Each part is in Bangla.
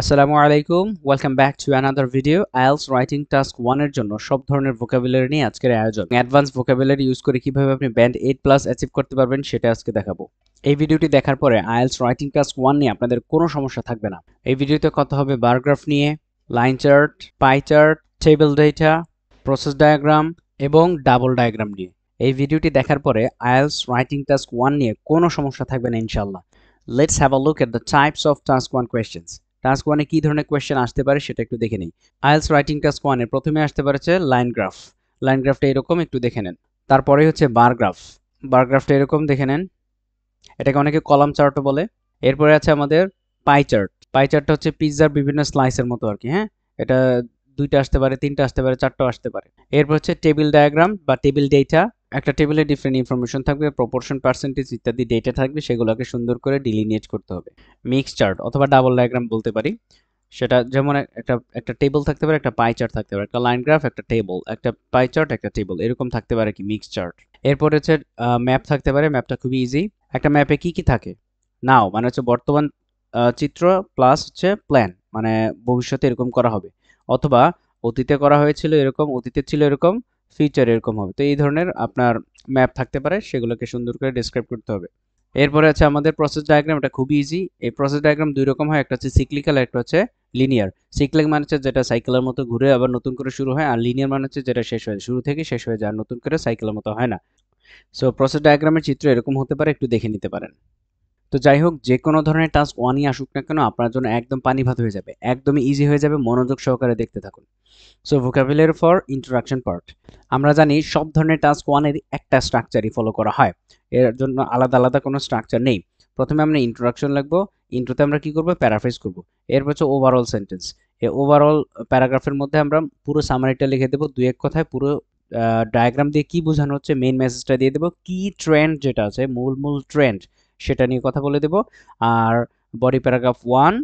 আসসালামু আলাইকুম, welcome back to another video. IELTS writing task 1 এর জন্য সব ধরনের ভোকাবুলারি নিয়ে আজকের আয়োজন। অ্যাডভান্স ভোকাবুলারি ইউজ করে কিভাবে আপনি ব্যান্ড 8 প্লাস অ্যাচিভ করতে পারবেন সেটা আজকে দেখাবো। এই ভিডিওটি দেখার পরে আইএলটিএস রাইটিং টাস্ক 1 নিয়ে আপনাদের কোনো সমস্যা থাকবে না। এই ভিডিওতে কথা হবে বার গ্রাফ নিয়ে, line chart, pie chart, table data, process diagram এবং ডাবল ডায়াগ্রাম নিয়ে। এই ভিডিওটি দেখার পরে আইএলটিএস রাইটিং টাস্ক 1 নিয়ে কোনো সমস্যা থাকবে না ইনশাআল্লাহ। Let's have a look at the types of task 1 questions. Task 1 এ কি ধরনের কোয়েশ্চেন আসতে পারে সেটা একটু দেখে নিই। আইএলটিএস রাইটিং টাস্ক 1 এ প্রথমে আসতে পারে লাইন গ্রাফ। লাইন গ্রাফটা এরকম একটু দেখে নেন। তারপরে হচ্ছে বার গ্রাফ। বার গ্রাফটা এরকম দেখে নেন। এটাকে অনেকে কলাম চার্টও বলে। এরপরে আছে আমাদের পাই চার্ট। পাই চার্টটা হচ্ছে পিৎজার বিভিন্ন স্লাইসের মতো আর কি, হ্যাঁ? এটা দুইটা আসতে পারে, তিনটা আসতে পারে, চারটাও আসতে পারে। এরপর হচ্ছে টেবিল ডায়াগ্রাম বা টেবিল ডেটা। একটা টেবিলে ডিফারেন্ট ইনফরমেশন থাকবে, প্রপোর্শন, পার্সেন্টেজ ইত্যাদি ডেটা থাকবে, সেগুলোকে সুন্দর করে ডিলিনিয়েট করতে হবে। মিক্স চার্ট অথবা ডাবল ডায়াগ্রাম বলতে পারি। সেটা যেমন একটা একটা টেবিল থাকতে পারে, একটা পাই চার্ট থাকতে পারে, একটা লাইন গ্রাফ, একটা টেবল, একটা পাই চার্ট, একটা টেবল, এরকম থাকতে পারে কি মিক্স চার্ট। এরপর হচ্ছে ম্যাপ থাকতে পারে। ম্যাপটা খুবই ইজি। একটা ম্যাপে কি কি থাকে? নাও মানে হচ্ছে বর্তমান চিত্র প্লাস হচ্ছে প্ল্যান, মানে ভবিষ্যতে এরকম করা হবে, অথবা অতীতে করা হয়েছিল এরকম, অতীতে ছিল এরকম, ফিউচার এরকম হবে। তো এই ধরনের আপনার ম্যাপ থাকতে পারে, সেগুলোকে সুন্দর করে ডেসক্রাইব করতে হবে। এরপরে আছে আমাদের প্রসেস ডায়াগ্রাম। এটা খুবই ইজি। এই প্রসেস ডায়াগ্রাম দুই রকম হয়, একটা হচ্ছে সিক্লিক্যাল, একটা হচ্ছে লিনিয়ার। সিক্লিক মানে হচ্ছে যেটা সাইকেলের মতো ঘুরে আবার নতুন করে শুরু হয়, আর লিনিয়ার মানে হচ্ছে যেটা শেষ হয়, শুরু থেকে শেষ হয়ে যায়, আর নতুন করে সাইকেলের মতো হয় না। সো প্রসেস ডায়াগ্রামের চিত্র এরকম হতে পারে, একটু দেখে নিতে পারেন। তো যাই হোক, যে কোনো ধরনের টাস্ক 1ই আসুক না কেন আপনার জন্য একদম পানি ভাত হয়ে যাবে, একদমই ইজি হয়ে যাবে। মনোযোগ সহকারে দেখতে থাকুন। So vocabulary for introduction part. আমরা জানি সব ধরনের টাস্ক 1 এর একটা স্ট্রাকচারই ফলো করা হয়, এর জন্য আলাদা আলাদা কোনো স্ট্রাকচার নেই। প্রথমে আমরা ইন্ট্রোডাকশন লিখবো। ইন্ট্রোতে আমরা কি করব? প্যারাফ্রেজ করব। এরপর হচ্ছে ওভারঅল সেন্টেন্স। এই ওভারঅল প্যারাগ্রাফের মধ্যে আমরা পুরো সামারিটা লিখে দেবো, দুই এক কথায় পুরো ডায়াগ্রাম দিয়ে কি বোঝানো হচ্ছে মেইন মেসেজটা দিয়ে দেবো। কি ট্রেন্ড যেটা আছে, মূল মূল ট্রেন্ড, সেটা নিয়ে কথা বলে দেব। আর বডি প্যারাগ্রাফ 1,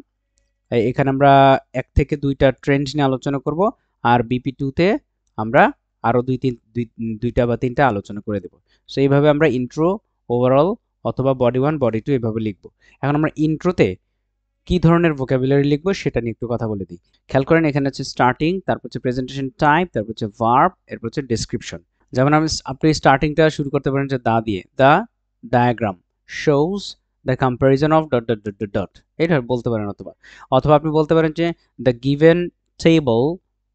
এখানে আমরা এক থেকে দুইটা ট্রেন্ড নিয়ে আলোচনা করব। আর বিপি 2 তে আমরা আরো দুইটা বা তিনটা আলোচনা করে দেব। সো এইভাবে আমরা ইন্ট্রো, ওভারঅল অথবা বডি 1, বডি 2 এভাবে লিখব। এখন আমরা ইন্ট্রোতে কি ধরনের ভোকাবুলারি লিখবো সেটা নিয়ে একটু কথা বলে দিই। খেয়াল করেন, এখানে হচ্ছে স্টার্টিং, তারপর হচ্ছে প্রেজেন্টেশন টাইপ, তারপর হচ্ছে ভার্ব, এরপর হচ্ছে ডেসক্রিপশন। যেমন আপনি স্টার্টিংটা শুরু করতে পারেন যে দা দিয়ে, the diagram shows the comparison of dot dot dot dot dot, এটা বলতে পারেন। অথবা অথবা আপনি বলতে পারেন যে the given table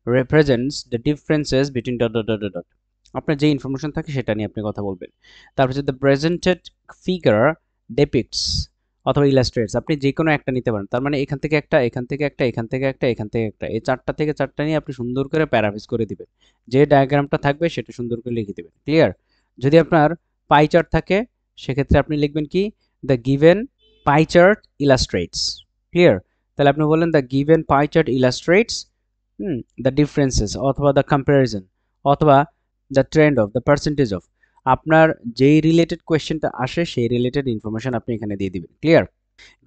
represents the differences between dot dot dot dot. আপনার যে ইনফরমেশন থাকে সেটা নিয়ে আপনি কথা বলবেন। তারপর হচ্ছে দ্য প্রেজেন্টেড ফিগার ডেপিক্টস অথবা ইলাস্ট্রেটস, আপনি যে কোনো একটা নিতে পারেন। তার মানে এখান থেকে একটা, এখান থেকে একটা, এখান থেকে একটা, এখান থেকে একটা, এই চারটা থেকে চারটা নিয়ে আপনি সুন্দর করে প্যারাফ্রেজ করে দিবেন। যে ডায়াগ্রামটা থাকবে সেটা সুন্দর করে লিখে দিবেন। ক্লিয়ার? যদি আপনার পাই চার্ট থাকে সেক্ষেত্রে আপনি লিখবেন কি? The given pie chart illustrates. Clear? তাহলে আপনি বললেন the given pie chart illustrates the differences অথবা দ্য কম্প্যারিজন অথবা the trend of the percentage of. আপনার যেই রিলেটেড কোয়েশ্চেনটা আসে সেই রিলেটেড ইনফরমেশন আপনি এখানে দিয়ে দিবেন। ক্লিয়ার?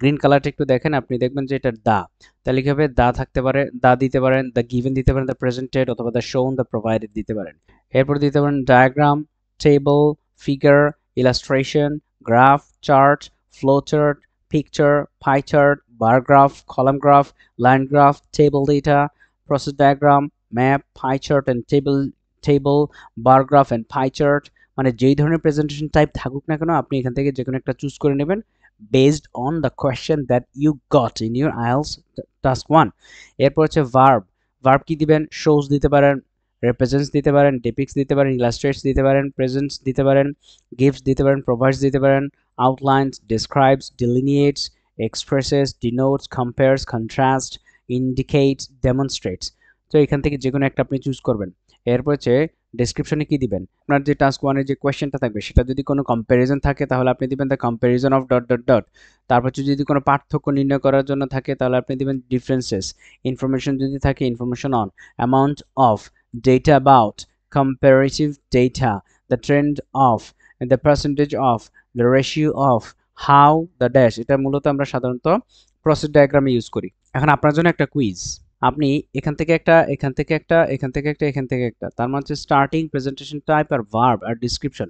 গ্রিন কালারটা একটু দেখেন, আপনি দেখবেন যে এটা দা, তাহলে কি হবে? দা থাকতে পারে, দা দিতে পারেন, দ্য গিভেন দিতে পারেন, দ্য প্রেজেন্টেড অথবা দ্য শোন, দ্য প্রোভাইডেড দিতে পারেন। এরপর দিতে পারেন diagram, table, figure, illustration, graph, chart, flow chart, picture, pie chart, bar graph, column graph, line graph, table data, process diagram, map, pie chart and table, bar graph and pie chart. মানে যেই ধরনের প্রেজেন্টেশন টাইপ থাকুক না কেন আপনি এখান থেকে যে কোনো একটা চুজ করে নেবেন based on the question that you got in your IELTS task 1. এরপর হচ্ছে verb। verb কি দিবেন? shows দিতে পারেন, represents দিতে পারেন, depicts দিতে পারেন, illustrates দিতে পারেন, presents দিতে পারেন, gives দিতে পারেন, provides দিতে পারেন, outlines, describes, delineates, expresses, denotes, compares, contrasts, indicates, demonstrates। তো এখান থেকে যে কোনো একটা আপনি চুজ করবেন। এরপর হচ্ছে ডেসক্রিপশনে কি দিবেন? আপনার যে টাস্ক 1 এর যে কোয়েশ্চেনটা থাকবে সেটা যদি কোনো কম্প্যারিজন থাকে তাহলে আপনি দিবেন the comparison of dot dot dot. তারপর যদি কোনো পার্থক্য নির্ণয় করার জন্য থাকে তাহলে আপনি দিবেন ডিফারেন্সেস। ইনফরমেশন যদি থাকে information on, amount of, data about, comparative data, the trend of, the percentage of, the ratio of, how, the dash. এটা মূলত আমরা সাধারণত প্রসেস ডায়াগ্রামে ইউজ করি। এখন আপনার জন্য একটা কুইজ। আপনি এখান থেকে একটা, এখান থেকে একটা, এখান থেকে একটা, এখান থেকে একটা, তার মানে হচ্ছে স্টার্টিং, প্রেজেন্টেশন টাইপ আর ভার্ব আর ডিসক্রিপশন,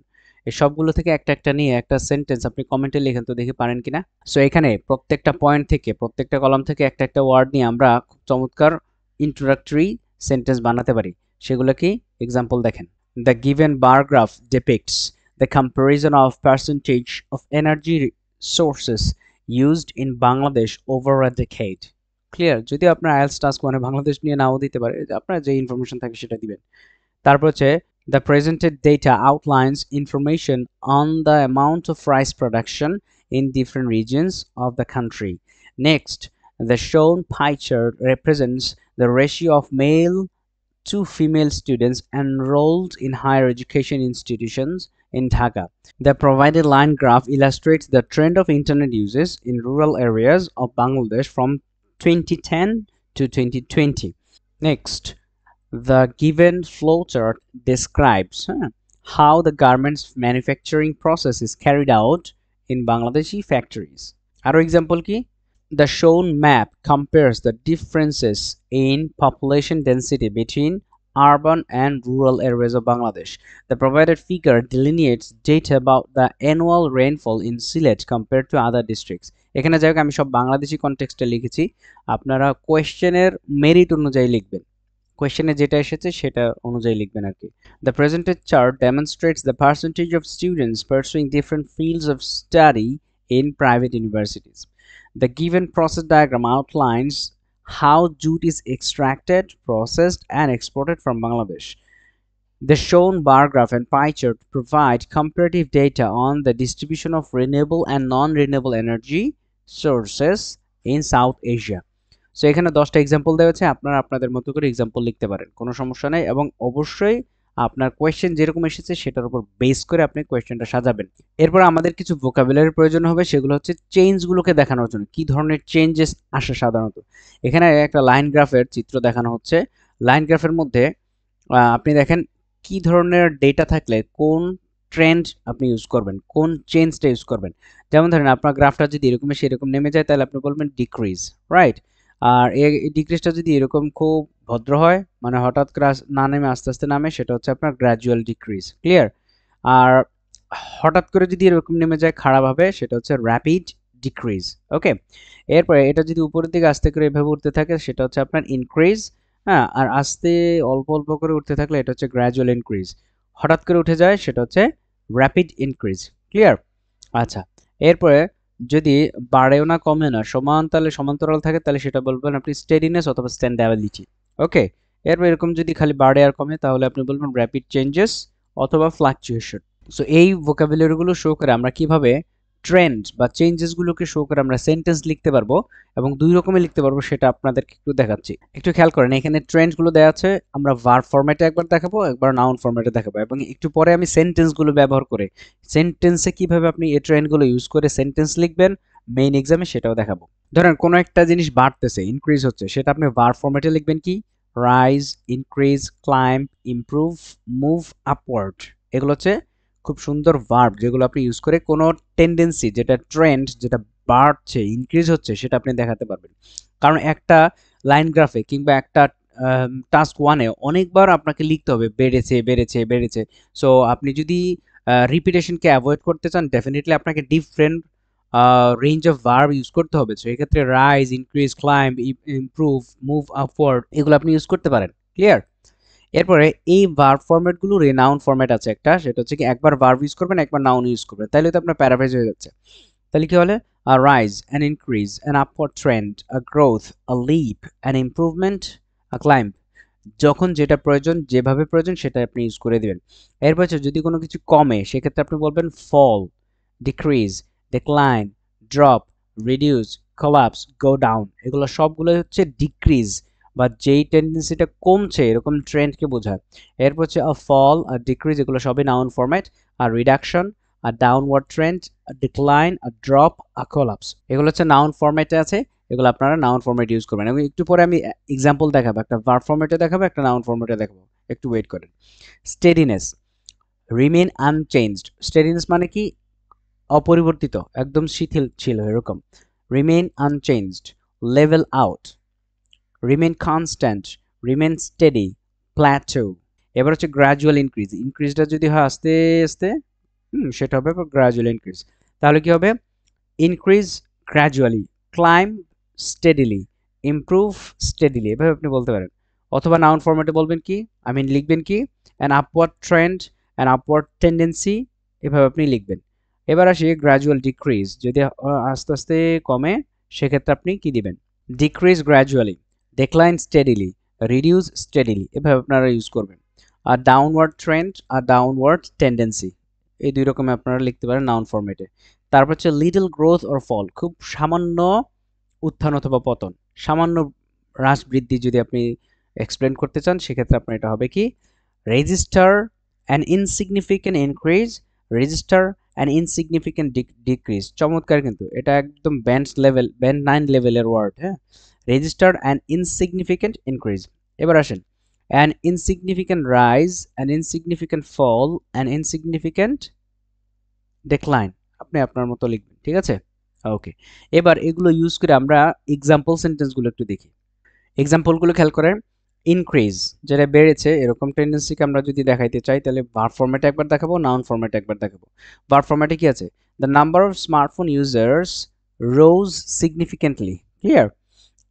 এই সবগুলো থেকে একটা একটা নিয়ে একটা সেন্টেন্স আপনি কমেন্টে লিখেন তো দেখি পারেন কিনা। সো এখানে প্রত্যেকটা পয়েন্ট থেকে প্রত্যেকটা কলাম থেকে একটা একটা ওয়ার্ড নিয়ে আমরা খুব চমৎকার ইন্ট্রোডাক্টরি সেন্টেন্স বানাতে পারি। সেগুলো কি এক্সাম্পল দেখেন। The given bar graph depicts the comparison of percentage of energy sources used in Bangladesh over a decade. Clear? যদি আপনার আইএলটিএস টাস্ক মানে বাংলাদেশ নিয়ে নাও দিতে পারে, আপনার যে ইনফরমেশন থাকে সেটা দিবেন। তারপর হচ্ছে the presented data outlines information on the amount of rice production in different regions of the country. Next, the shown pie chart represents the ratio of male to female students enrolled in higher education institutions in Dhaka. The provided line graph illustrates the trend of internet uses in rural areas of Bangladesh from 2010 to 2020. Next, the given flowchart describes how the garments manufacturing process is carried out in Bangladeshi factories. Aro example ki? The shown map compares the differences in population density between urban and rural areas of Bangladesh. The provided figure delineates data about the annual rainfall in Sylhet compared to other districts. এখানে যাই হোক আমি সব বাংলাদেশি কনটেক্সটে লিখেছি, আপনারা কোয়েশ্চেনের মেরিট অনুযায়ী লিখবেন, কোয়েশ্চেনে যেটা এসেছে সেটা অনুযায়ী লিখবেন আর কি। The presented chart demonstrates the percentage of students pursuing different fields of study in private universities. The given process diagram outlines how jute is extracted, processed, and exported from Bangladesh. The shown bar graph and pie chart provide comparative data on the distribution of renewable and non-renewable energy sources in South Asia. So এখানে 10টা এক্সাম্পল দেওয়া আছে, আপনারা আপনাদের মতো করে এক্সাম্পল লিখতে পারেন, কোনো সমস্যা নাই। এবং অবশ্যই আপনার কোয়েশ্চেন যেরকম এসেছে সেটার উপর বেস করে আপনি কোয়েশ্চেনটা সাজাবেন। এরপর আমাদের কিছু ভোকাবুলারির প্রয়োজন হবে, সেগুলো হচ্ছে চেঞ্জগুলোকে দেখানোর জন্য, কি ধরনের চেঞ্জেস আসে সাধারণত। এখানে একটা লাইন গ্রাফের চিত্র দেখানো হচ্ছে। লাইন গ্রাফের মধ্যে আপনি দেখেন কি ধরনের ডেটা থাকলে কোন ট্রেন্ড আপনি ইউজ করবেন, কোন চেঞ্জটা ইউজ করবেন। যেমন ধরেন আপনার গ্রাফটা যদি এরকম সেরকম নেমে যায় তাহলে আপনি বলবেন ডিক্রিজ, রাইট। আর এই ডিক্রিজটা যদি এরকম খুব ভদ্র হয়, মানে হঠাৎ করে না নেমে আস্তে আস্তে নামে, সেটা হচ্ছে আপনার গ্র্যাজুয়াল ডিক্রিজ, ক্লিয়ার। আর হঠাৎ করে যদি এরকম নেমে যায় খারাপভাবে, সেটা হচ্ছে র্যাপিড ডিক্রিজ, ওকে। এরপরে এটা যদি উপরের দিকে আস্তে করে এভাবে উঠতে থাকে সেটা হচ্ছে আপনার ইনক্রিজ, হ্যাঁ। আর আস্তে অল্প অল্প করে উঠতে থাকলে এটা হচ্ছে গ্র্যাজুয়াল ইনক্রিজ। হঠাৎ করে উঠে যায় সেটা হচ্ছে র্যাপিড ইনক্রিজ, ক্লিয়ার। আচ্ছা, এরপরে যদি বাড়েও না কমে না সমান তাহলে সমান্তরাল থাকে তাহলে সেটা বলবেন আপনি স্টেডিনেস অথবা স্ট্যান্ডাবিলিটি, ওকে। এরপর এরকম যদি খালি বাড়ে আর কমে তাহলে আপনি বলবেন র্যাপিড চেঞ্জেস অথবা ফ্লাকচুয়েশন। সো এই ভোকাবুলারিগুলো শো করে আমরা কিভাবে ট্রেন্ড বা চেঞ্জেসগুলোকে শো করে আমরা সেন্টেন্স লিখতে পারবো, এবং দুই রকমে লিখতে পারবো সেটা আপনাদেরকে একটু দেখাচ্ছি। একটু খেয়াল করেন, এখানে ট্রেন্ডগুলো দেওয়া আছে, আমরা ভার্ব ফরম্যাটে একবার দেখাবো, একবার নাউন ফরম্যাটে দেখাবো, এবং একটু পরে আমি সেন্টেন্সগুলো ব্যবহার করে সেন্টেন্সে কিভাবে আপনি এই ট্রেন্ডগুলো ইউজ করে সেন্টেন্স লিখবেন মেইন এক্সামে সেটাও দেখাবো। ধরেন কোনো একটা জিনিস বাড়তেছে, ইনক্রিজ হচ্ছে, সেটা আপনি ভার্ব ফরম্যাটে লিখবেন কি rise, increase, climb, improve, move upward. এগুলো হচ্ছে খুব সুন্দর ভার্ব যেগুলো আপনি ইউজ করে কোনো টেন্ডেন্সি, যেটা ট্রেন্ড, যেটা বাড়ছে, ইনক্রিজ হচ্ছে, সেটা আপনি দেখাতে পারবেন। কারণ একটা লাইন গ্রাফে কিংবা একটা টাস্ক ওয়ানে অনেকবার আপনাকে লিখতে হবে বেড়েছে বেড়েছে বেড়েছে। সো আপনি যদি রিপিটেশনকে অ্যাভয়েড করতে চান ডেফিনেটলি আপনাকে different range of verb use করতে হবে। সো এক্ষেত্রে rise, increase, climb, improve, move upward এগুলো আপনি ইউজ করতে পারেন, ক্লিয়ার। এরপরে এই ভার্ব ফরম্যাটগুলোর নাউন ফরম্যাট আছে একটা, সেটা হচ্ছে কি একবার ভার্ব ইউজ করবেন একবার নাউন ইউজ করবেন, তাহলে তো আপনার প্যারাফ্রেজ হয়ে যাচ্ছে। তাহলে কি হলে a rise, an increase, an upward trend, a growth, a leap, an improvement, a climb। যখন যেটা প্রয়োজন, যেভাবে প্রয়োজন সেটা আপনি ইউজ করে দিবেন। এরপর হচ্ছে যদি কোনো কিছু কমে সেক্ষেত্রে আপনি বলবেন fall, decrease, decline, drop, reduce, collapse, go down. এগুলো সবগুলো হচ্ছে ডিক্রিজ বা যেই টেন্ডেন্সিটা কমছে এরকম ট্রেন্ডকে বোঝায়। এরপর হচ্ছে আ ফল, আ ডিক্রিজ, এগুলো সবই নাউন ফরম্যাট। আর reduction, a downward trend, a decline, a drop, a collapse এগুলো হচ্ছে নাউন ফরম্যাটে আছে। এগুলো আপনারা নাউন ফরম্যাট ইউজ করবেন, এবং একটু পরে আমি এক্সাম্পল দেখাবো, একটা ভার্ব ফরম্যাটে দেখাবো, একটা নাউন ফরম্যাটে দেখাবো, একটু ওয়েট করেন। স্টেডিনেস, রিমেইন আনচেঞ্জড। স্টেডিনেস মানে কি অপরিবর্তিত, একদম শিথিল ছিল এরকম। Remain unchanged, level out, remain constant, remain steady, Plato. এবার হচ্ছে গ্র্যাজুয়াল ইনক্রিজ, ইনক্রিজটা যদি হয় আস্তে আস্তে সেটা হবে গ্র্যাজুয়াল ইনক্রিজ। তাহলে কি হবে? Increase gradually, claim steadily, improve steadily, এভাবে আপনি বলতে পারেন। অথবা নাউন ফরম্যাটে বলবেন কি, লিখবেন কি, an upward trend, an upward tendency, এভাবে আপনি লিখবেন। এবার আসি গ্র্যাজুয়াল ডিক্রিজ, যদি আস্তে আস্তে কমে সেক্ষেত্রে আপনি কি দিবেন? Decrease gradually, decline steadily, reduce steadily, এভাবে আপনারা ইউজ করবেন। আর ডাউনওয়ার্ড ট্রেন্ড আর ডাউনওয়ার্ড টেন্ডেন্সি, এই দুই রকমে আপনারা লিখতে পারেন নাউন ফরম্যাটে। তারপর হচ্ছে লিটল গ্রোথ অর ফল, খুব সামান্য উত্থান অথবা পতন, সামান্য হ্রাস বৃদ্ধি যদি আপনি এক্সপ্লেন করতে চান সেক্ষেত্রে আপনার এটা হবে কি? Register an insignificant increase, register an insignificant decrease. চমৎকার, কিন্তু এটা একদম ব্যান্ড 9 লেভেলের ওয়ার্ড। হ্যাঁ, রেজিস্টার অ্যান ইনসিগনিফিক্যান্ট ইনক্রিজ। এবার আসেন, an insignificant rise, an insignificant fall, an insignificant decline, আপনি আপনার মতো লিখবেন, ঠিক আছে? ওকে, এবার এগুলো ইউজ করে আমরা এক্সাম্পল সেন্টেন্সগুলো একটু দেখি। এক্সাম্পলগুলো খেয়াল করেন। ইনক্রিজ, যেটা বেড়েছে, এরকম টেন্ডেন্সিকে আমরা যদি দেখাইতে চাই তাহলে ভার্ব ফরম্যাটে একবার দেখাবো, নাউন ফরম্যাটে একবার দেখাবো। ভার্ব ফরম্যাটে কি আছে? The number of smartphone users rose significantly, clear,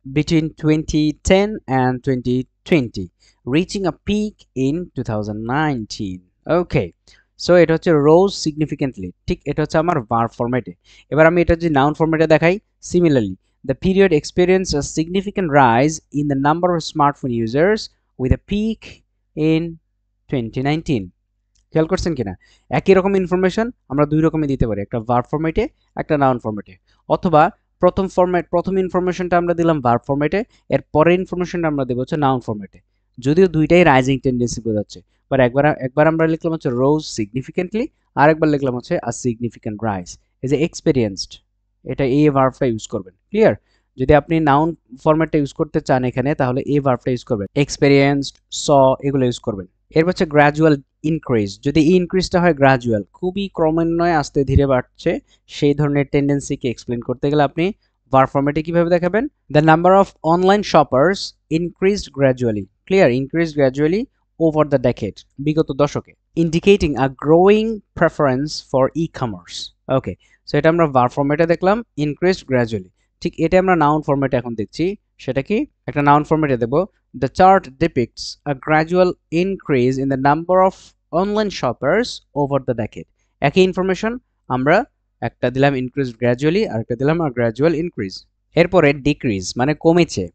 between 2010 and 2020, reaching a peak in 2019. Okay, so এটা হচ্ছে রোজ সিগনিফিকেন্টলি, ঠিক এটা হচ্ছে আমার ভার্ব ফরম্যাটে। এবার আমি এটা যদি নাউন ফরম্যাটে দেখাই, similarly the period experienced a significant rise in the number of smartphone users with a peak in 2019. খেয়াল করছেন কিনা? একই রকম ইনফরমেশন আমরা দুই রকমই দিতে পারি, একটা ভার্ব ফরম্যাটে, একটা নাউন ফরম্যাটে। অথবা প্রথম ইনফরমেশনটা আমরা দিলাম ভার্ব ফরম্যাটে, এর পরের ইনফরমেশনটা আমরা দেবো হচ্ছে নাউন ফরম্যাটে। যদিও দুইটাই রাইজিং টেন্ডেন্সি বোঝাচ্ছে, বাট একবার আমরা লিখলাম হচ্ছে রোজ সিগনিফিকেন্টলি, আর একবার লিখলাম হচ্ছে আ সিগনিফিকেন্ট রাইজ। এই যে এক্সপেরিয়েন্সড, এটা এই ভার্বটা ইউজ করবেন, ক্লিয়ার? যদি আপনি নাউন ফরম্যাটটা ইউজ করতে চান এখানে, তাহলে এই ভার্বটা ইউজ করবেন, এক্সপেরিয়েন্সড, স, এগুলো ইউজ করবেন। এরপর হচ্ছে গ্র্যাজুয়াল ইনক্রিজ, যদি এই ইনক্রিজটা হয় গ্র্যাজুয়াল, খুবই ক্রমান্বয়ে আস্তে ধীরে বাড়ছে, সেই ধরনের টেন্ডেন্সিকে এক্সপ্লেন করতে গেলে আপনি ভার্ব ফরম্যাটে কিভাবে দেখাবেন? The number of online shoppers increased gradually, clear, increased gradually over the decade, বিগত দশকে, indicating a growing preference for e commerce. Okay, so এটা আমরা ভার্ব ফরম্যাটে দেখলাম, ইনক্রিজড গ্র্যাজুয়ালি। ঠিক এটা আমরা নাউন ফরম্যাটে এখন দেখছি, সেটা কি? একটা নাউন ফরম্যাটে দেব, the chart depicts a gradual increase in the number of online shoppers over the decade. একই ইনফরমেশন আমরা একটা দিলাম increased gradually, আর একটা দিলাম gradual increase। এরপরে decrease মানে কমেছে,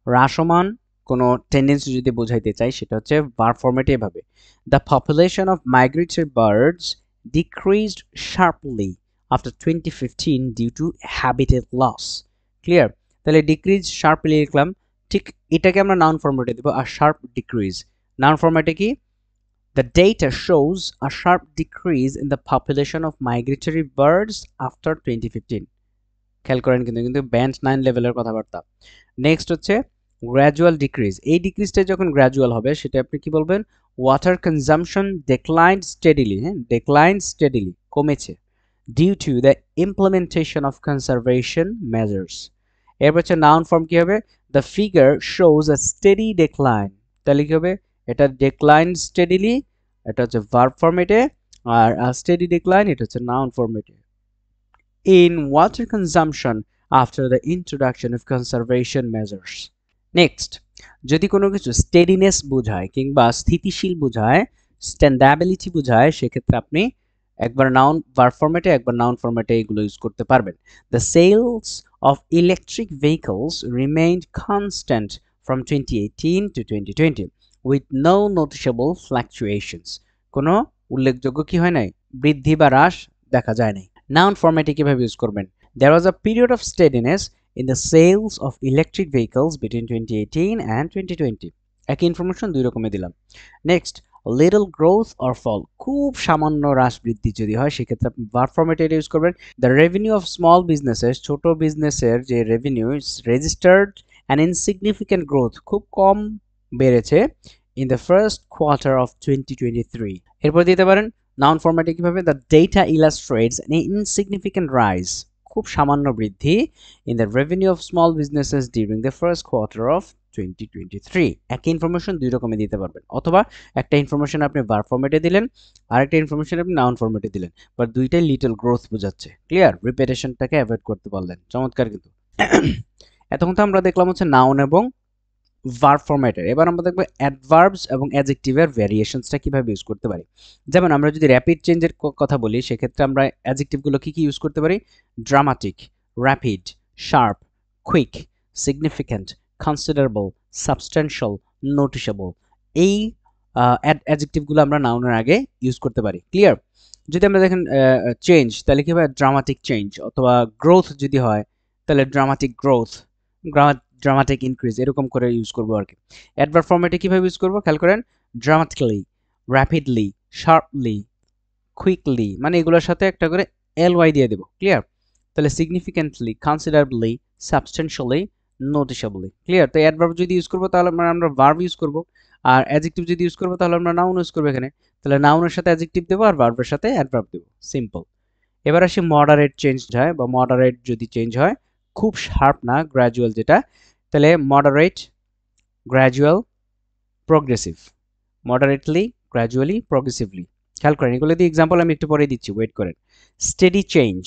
হ্রাসমান কোনো টেন্ডেন্সি যদি বোঝাইতে চাই সেটা হচ্ছে ভার্ব ফরম্যাটে এভাবে, the population of migratory birds decreased sharply after 2015 due to habitat loss, clear? তাহলে ডিক্রিজ শার্পলি লিখলাম, ঠিক এটাকে আমরা নাউন ফরম্যাটে দেব, আ শার্প ডিক্রিজ। নাউন ফরম্যাটে কি? The data shows a sharp decrease in the population of migratory birds after 2015। খেয়াল করেন কিন্তু কিন্তু ব্যান্ড 9 লেভেলের কথাবার্তা। নেক্সট হচ্ছে গ্র্যাজুয়াল ডিক্রিজ, এই ডিক্রিজটা যখন গ্র্যাজুয়াল হবে সেটা আপনি কি বলবেন? ওয়াটার কনজাম্পশন ডিক্লাইন্ড স্টেডিলি, হ্যাঁ, ডিক্লাইন্ড স্টেডিলি, কমেছে, due to the implementation of conservation measures. এরপর হচ্ছে নাউন ফর্ম কি হবে? The figure shows a steady decline, তাহলে কি হবে? এটা ডিক্লাইন স্টেডিলি, এটা হচ্ছে ভার্ব ফরম্যাটে, আর স্টেডি ডিক্লাইন এটা হচ্ছে নাউন ফরম্যাটে। In water consumption after the introduction of conservation measures. Next, যদি কোনো কিছু স্টেডিনেস বোঝায় কিংবা স্থিতিশীল বোঝায়, স্ট্যান্ডাবিলিটি বোঝায়, সেক্ষেত্রে আপনি একবার নাউন ভার্ব ফরম্যাটে একবার নাউন ফরম্যাটে এগুলো ইউজ করতে পারবেন। The sales of electric vehicles remained constant from 2018 to 2020 with no noticeable fluctuations. কোনো উল্লেখযোগ্য কি হয় নাই? বৃদ্ধি বা হ্রাস দেখা যায় নাই। নাউন ফরম্যাটে কিভাবে ইউজ করবেন? There was a period of steadiness in the sales of electric vehicles between 2018 and 2020. একই ইনফরমেশন দুই রকমে দিলাম। নেক্সট, লিটল গ্রোথ অর ফল, খুব সামান্য হ্রাস বৃদ্ধি যদি হয় সেক্ষেত্রে আপনি ভার্ব ফরম্যাটে ইউজ করবেন। The revenue of small businesses, ছোট বিজনেসের যে revenue, registered an insignificant growth, খুব কম বেড়েছে, in the first quarter of 2023। এরপর দিতে পারেন নাউন ফরম্যাটে কিভাবে? The data illustrates an insignificant rise, খুব সামান্য বৃদ্ধি, in the revenue of small businesses during the first quarter of 2023। একই ইনফরমেশন দুই রকমে দিতে পারবেন, অথবা একটা ইনফরমেশন আপনি ভার্ব ফরম্যাটে দিলেন আর একটা ইনফরমেশন আপনি নাউন ফরম্যাটে দিলেন, বাট দুইটাই লিটল গ্রোথ বোঝাচ্ছে। ক্লিয়ার? রিপিটেশনটাকে অ্যাভয়েড করতে পারলেন, চমৎকার কিন্তু। এতক্ষণ তো আমরা দেখলাম হচ্ছে নাউন এবং ভার্ব ফরম্যাটের। এবার আমরা দেখব অ্যাডভার্বস এবং অ্যাডজেক্টিভের ভ্যারিয়েশনসটা কিভাবে ইউজ করতে পারি। যেমন আমরা যদি র্যাপিড চেঞ্জের কথা বলি, সেক্ষেত্রে আমরা অ্যাডজেক্টিভগুলো কি কি ইউজ করতে পারি? Dramatic, rapid, sharp, quick, significant, considerable, substantial, noticeable. এই অ্যাডজেক্টিভগুলো আমরা নাউনের আগে ইউজ করতে পারি। ক্লিয়ার? যদি আমরা দেখেন চেঞ্জ, তাহলে কি হবে? ড্রামাটিক চেঞ্জ, অথবা গ্রোথ যদি হয় তাহলে ড্রামাটিক গ্রোথ, ড্রামাটিক ইনক্রিজ, এরকম করে ইউজ করবো আর কি। অ্যাডভার্ব ফরম্যাটে কিভাবে ইউজ করবো খেয়াল করেন। ড্রামাটিক্যালি, র্যাপিডলি, শার্পলি, কুইকলি, মানে এগুলোর সাথে একটা করে ly দিয়ে দেবো। ক্লিয়ার? তাহলে significantly, considerably, substantially, noticeably. Clear? তো অ্যাডভার্ব যদি ইউজ করবো তাহলে আমরা ভার্ব ইউজ করবো, আর অ্যাডজেক্টিভ যদি ইউজ করবো তাহলে আমরা নাউন ইউজ করবো এখানে। তাহলে নাউনের সাথে অ্যাডজেক্টিভ দেবো আর ভার্বের সাথে অ্যাডভার্ব দেবো। সিম্পল। এবার আসি মডারেট চেঞ্জ হয়, বা মডারেট যদি চেঞ্জ হয়, খুব শার্প না, গ্র্যাজুয়াল যেটা, তাহলে moderate, gradual, progressive. Moderately, gradually, progressively. খেয়াল করেন, এগুলো দিয়ে এক্সাম্পল আমি একটু পরে দিচ্ছি, ওয়েট করেন। স্টেডি চেঞ্জ,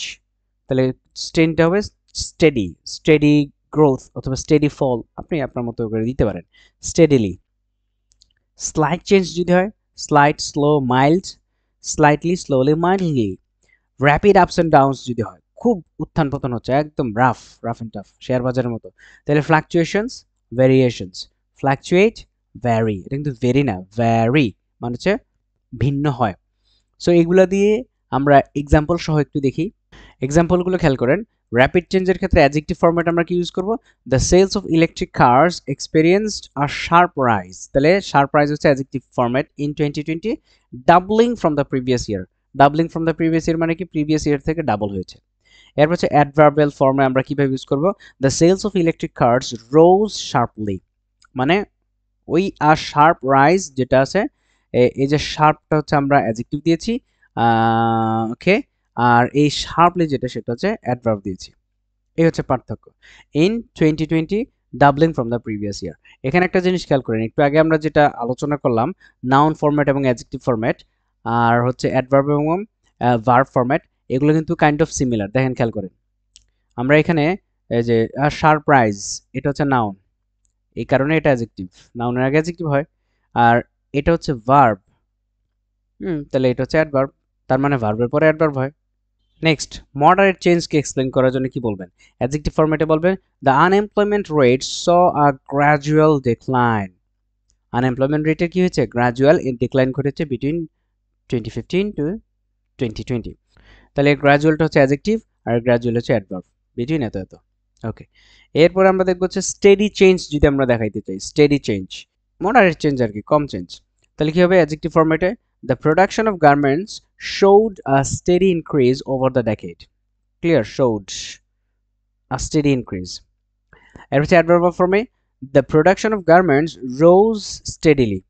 তাহলে স্টেনটা হবে স্টেডি, স্টেডি গ্রোথ অথবা স্টেডি ফল, আপনি আপনার মতো করে দিতে পারেন। স্টেডিলি। স্লাইড চেঞ্জ যদি হয়, slide, slow, mild, slightly, slowly, mildly. Rapid ups and downs যদি হয়, খুব উত্থান পতন হচ্ছে, একদম রাফ অ্যান্ড টাফ, শেয়ার বাজারের মতো, তাহলে ফ্লাকচুয়েশনস, ভেরিয়েশনস। ফ্লাকচুয়েট, ভ্যারি, এটা কিন্তু ভেরি না, ভ্যারি মানে হচ্ছে ভিন্ন হয়। সো এগুলা দিয়ে আমরা এক্সাম্পল সহ একটু দেখি। এক্সাম্পলগুলো খেয়াল করেন। র্যাপিড চেঞ্জের ক্ষেত্রে অ্যাডজেক্টিভ ফরম্যাট আমরা কি ইউজ করব? The sales of electric cars experienced a sharp rise, তাহলে শার্প রাইজ হচ্ছে adjective format in 2020, doubling from the previous year. Doubling from the previous year মানে কি? প্রিভিয়াস ইয়ার থেকে ডাবল হয়েছে। এরপর হচ্ছে অ্যাডভার্বিয়াল ফর্মে আমরা কিভাবে ইউজ করব? The sales of electric cars rose sharply, মানে ওই আর শার্প রাইজ যেটা আছে, এই যে শার্পটা হচ্ছে আমরা অ্যাডজেক্টিভ দিয়েছি, ওকে, আর এই শার্পলি যেটা সেটা হচ্ছে অ্যাডভার্ব দিয়েছি। এই হচ্ছে পার্থক্য। In 2020, doubling from the previous ইয়ার। এখানে একটা জিনিস খেয়াল করেন, একটু আগে আমরা যেটা আলোচনা করলাম, নাউন ফরম্যাট এবং অ্যাডজেক্টিভ ফরম্যাট, আর হচ্ছে অ্যাডভার্ব এবং ভার্ব ফরম্যাট, এগুলো কিন্তু কাইন্ড অফ সিমিলার। দেখেন, খেয়াল করেন, আমরা এখানে এই যে শার্প রাইজ, এটা হচ্ছে নাউন, এই কারণে এটা অ্যাডজেক্টিভ, নাউনের আগে অ্যাডজেক্টিভ হয়। আর এটা হচ্ছে ভার্ব, তাহলে এটা হচ্ছে অ্যাডভার্ব, তার মানে ভার্বের পরে অ্যাডভার্ব হয়। নেক্সট, মডারেট চেঞ্জকে এক্সপ্লেন করার জন্য কি বলবেন? অ্যাডজেক্টিভ ফরম্যাটে বলবেন the unemployment rate saw a gradual decline. Unemployment রেটের কি হয়েছে? গ্র্যাজুয়াল ডিক্লাইন ঘটেছে বিটুইন 2015 টু 2020। তাহলে গ্র্যাজুয়ালটা হচ্ছে অ্যাডজেক্টিভ আর গ্র্যাজুয়াল হচ্ছে অ্যাডভার্ব, বিটুইন এত এত। ওকে, এরপর আমরা দেখব হচ্ছে স্টেডি চেঞ্জ। যদি আমরা দেখাইতে চাই স্টেডি চেঞ্জ, মডারেট চেঞ্জ আর কি, কম চেঞ্জ, তাহলে কি হবে অ্যাডজেক্টিভ ফরম্যাটে? The production of garments showed a steady increase over the decade. Clear? Showed a steady increase. এর হচ্ছে adverb form A the production of garments rose steadily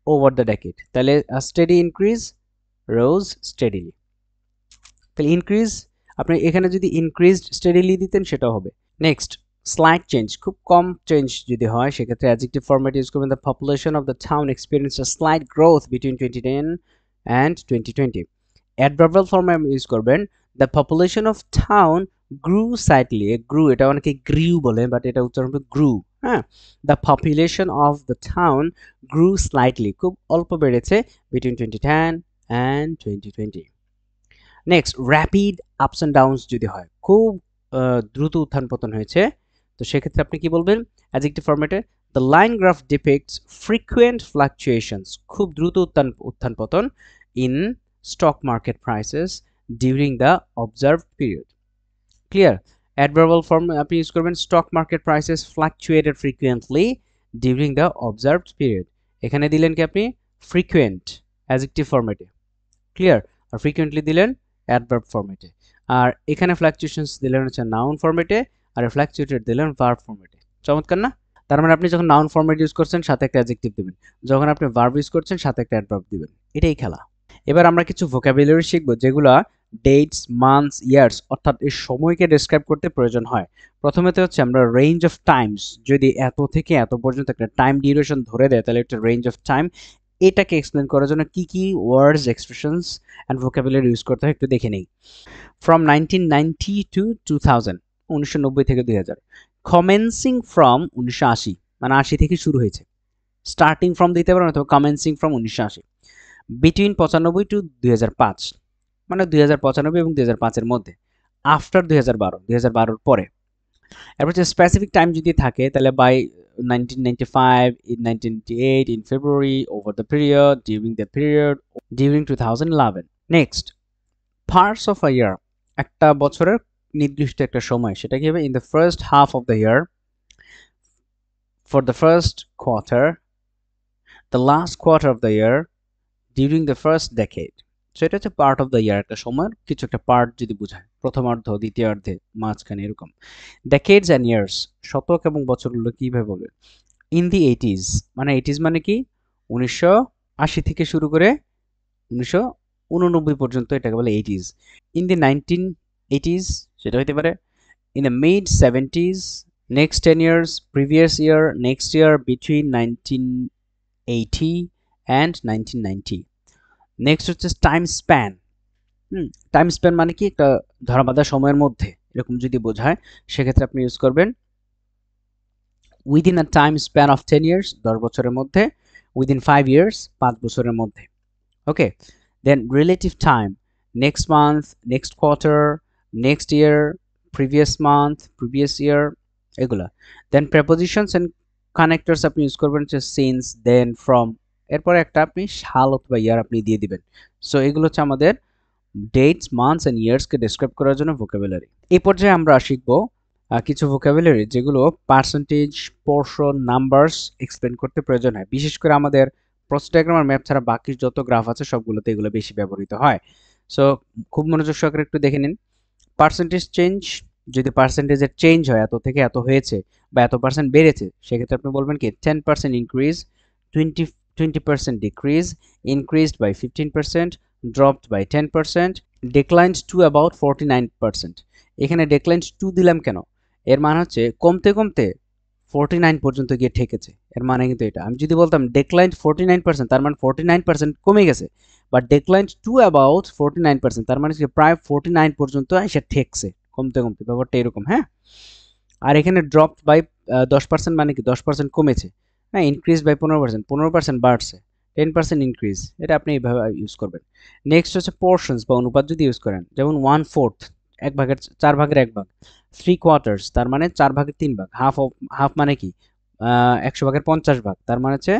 over the decade. তাহলে a steady increase, rose steadily. তাহলে increase, আপনি এখানে যদি increased steadily দিতেন সেটাও হবে। নেক্সট, slight change, খুব কম চেঞ্জ যদি হয় সেক্ষেত্রে adjective format ইউজ করবেন the population of the town experienced a slight growth between 2010 and 2020. Adverbial form use করবেন the population of town grew slightly. grew, এটা অনেকে grew বলে, বাট এটা উচ্চারণ হবে grew। হ্যাঁ, the population of the town grew slightly, খুব অল্প বেড়েছে between 2010 and 2020. Next, rapid ups and downs যদি হয়, খুব দ্রুত উত্থান পতন হয়েছে, তো সেক্ষেত্রে আপনি কি বলবেন অ্যাডজেক্টিভ ফরম্যাটে? দ্য লাইন গ্রাফ ডিপিক্টস ফ্রিকুয়েন্ট ফ্লাকচুয়েশনস, খুব দ্রুত উত্থান পতন in stock market prices during the observed period. Clear? Adverbial form আপনি ইউজ করবেন stock market prices ফ্লাকচুয়েটেড frequently during the observed period. এখানে দিলেন কি আপনি ফ্রিকুয়েন্ট অ্যাডজেক্টিভ ফরম্যাটে। ক্লিয়ার? আর ফ্রিকুয়েন্টলি দিলেন অ্যাডভার্ব ফরম্যাটে, আর এখানে ফ্লাকচুয়েশনস দিলেন হচ্ছে নাউন ফরম্যাটে, আর ফ্লাকচুয়েটেড দিলেন ভার্ব ফরম্যাটে। চমৎকার না? তার মানে আপনি যখন নাউন ফরম্যাট ইউজ করছেন সাথে একটা অ্যাডজেক্টিভ দিবেন, যখন আপনি ভার্ব ইউজ করছেন সাথে একটা অ্যাডভার্ব দিবেন, এটাই খেলা। এবার আমরা কিছু ভোকাবুলারি শিখবো যেগুলো ডেটস, মান্থস, ইয়ার্স অর্থাৎ এই সময়কে ডেসক্রাইব করতে প্রয়োজন হয়। প্রথমে তো হচ্ছে আমরা রেঞ্জ অফ টাইমস, যদি এত থেকে এত পর্যন্ত একটা টাইম ডিউরেশন ধরে দেয় তাহলে একটা রেঞ্জ অফ টাইম, এটাকে এক্সপ্লেন করার জন্য কি কি ওয়ার্ডস, এক্সপ্রেশনস অ্যান্ড ভোকাবুলারি ইউজ করতে হয় একটু দেখে নেই। ফ্রম 1990 টু 2000, 1990 থেকে 2000। কমেন্সিং ফ্রম 1980, মানে 80 থেকে শুরু হয়েছে। স্টার্টিং ফ্রম দিতে পারেন অথবা কমেন্সিং ফ্রম 1980। বিটুইন 95 টু 2005, মানে 2095 এবং 2005 এর মধ্যে। আফটার 2012, 2012 পরে। এরপর হচ্ছে স্পেসিফিক টাইম যদি থাকে তাহলে by 1995, in 1998, in February, over the period, during 2011. Next, parts of a year, একটা বছরের নির্দিষ্ট একটা সময়, সেটা কি হবে? In the first half of the year, for the first quarter, the last quarter of the year, during the first decade. So এটা হচ্ছে পার্ট অফ দ্য ইয়ার, একটা সময়ের কিছু একটা পার্ট যদি বোঝায়, প্রথমার্ধ, দ্বিতীয়ার্ধে, মাঝখানে, এরকম। ডেকেডস অ্যান্ড ইয়ার্স, শতক এবং বছরগুলো কিভাবে বলবে? ইন দি 80s, মানে 80s মানে কি? 1980 থেকে শুরু করে 1989 পর্যন্ত এটাকে বলে 80s। ইন দি 1980s, সেটা হতে পারে in the mid 70s, next 10 years, previous year, next year, between 1980 and 1990. Next হচ্ছে টাইম স্প্যান। টাইম স্প্যান মানে কি? একটা ধরাবাঁধা সময়ের মধ্যে, এরকম যদি বোঝায় সেক্ষেত্রে আপনি ইউজ করবেন within a time span of 10 years, 10 বছরের মধ্যে। উইদিন 5 years, 5 বছরের মধ্যে। Okay, then relative time, next month, next quarter, next year, previous month, previous year, এগুলা। দেন প্রেপোজিশনস এন্ড কানেক্টরস আপনি ইউজ করবেন হচ্ছে সিন্স, দেন, ফ্রম। এরপরে একটা আপনি সাল অথবা ইয়ার আপনি দিয়ে দিবেন। সো এগুলো হচ্ছে আমাদের ডেটস, মান্থস এন্ড ইয়ার্সকে ডেসক্রাইব করার জন্য ভোকাবুলারি। এই পর্যায়ে আমরা শিখব কিছু ভোকাবুলারি যেগুলো পার্সেন্টেজ, পোর্শন, নাম্বারস এক্সপ্লেন করতে প্রয়োজন হয়। বিশেষ করে আমাদের প্রস্থ ডায়াগ্রাম আর ম্যাপ ছাড়া বাকি যত গ্রাফ আছে সবগুলোতে এগুলো বেশি ব্যবহৃত হয়। সো খুব মনোযোগ সহকারে একটু দেখে নিন। পার্সেন্টেজ চেঞ্জ, যদি পার্সেন্টেজের চেঞ্জ হয়, এত থেকে এত হয়েছে বা এত পার্সেন্ট বেড়েছে, সেক্ষেত্রে আপনি বলবেন কি 10% increase, 20% decrease, increased by 15%, dropped by 10%, declined to about 49%। এখানে declined to দিলাম কেন? এর মানে হচ্ছে কমতে কমতে 49 পর্যন্ত গিয়ে ঠেকেছে, এর মানে কিন্তু এটা। আমি যদি বলতাম declined 49%, তার মানে 49% কমে গেছে, বা declined to about 49%, তার মানে প্রায় 49 পর্যন্ত এসে ঠেকছে কমতে কমতে, ব্যাপারটা এরকম। হ্যাঁ, আর এখানে dropped by 10% মানে কি 10% কমেছে। হ্যাঁ, increased by 15%, 15% বাড়ছে, 10% ইনক্রিজ, এটা আপনি এইভাবে ইউজ করবেন। নেক্সট হচ্ছে পোর্শনস বা অনুপাত যদি ইউজ করেন, যেমন 1/4, 4 ভাগের 1 ভাগ। 3 কোয়ার্টার্স, তার মানে 4 ভাগের 3 ভাগ। হাফ মানে কি 100 ভাগের 50 ভাগ, তার মানে হচ্ছে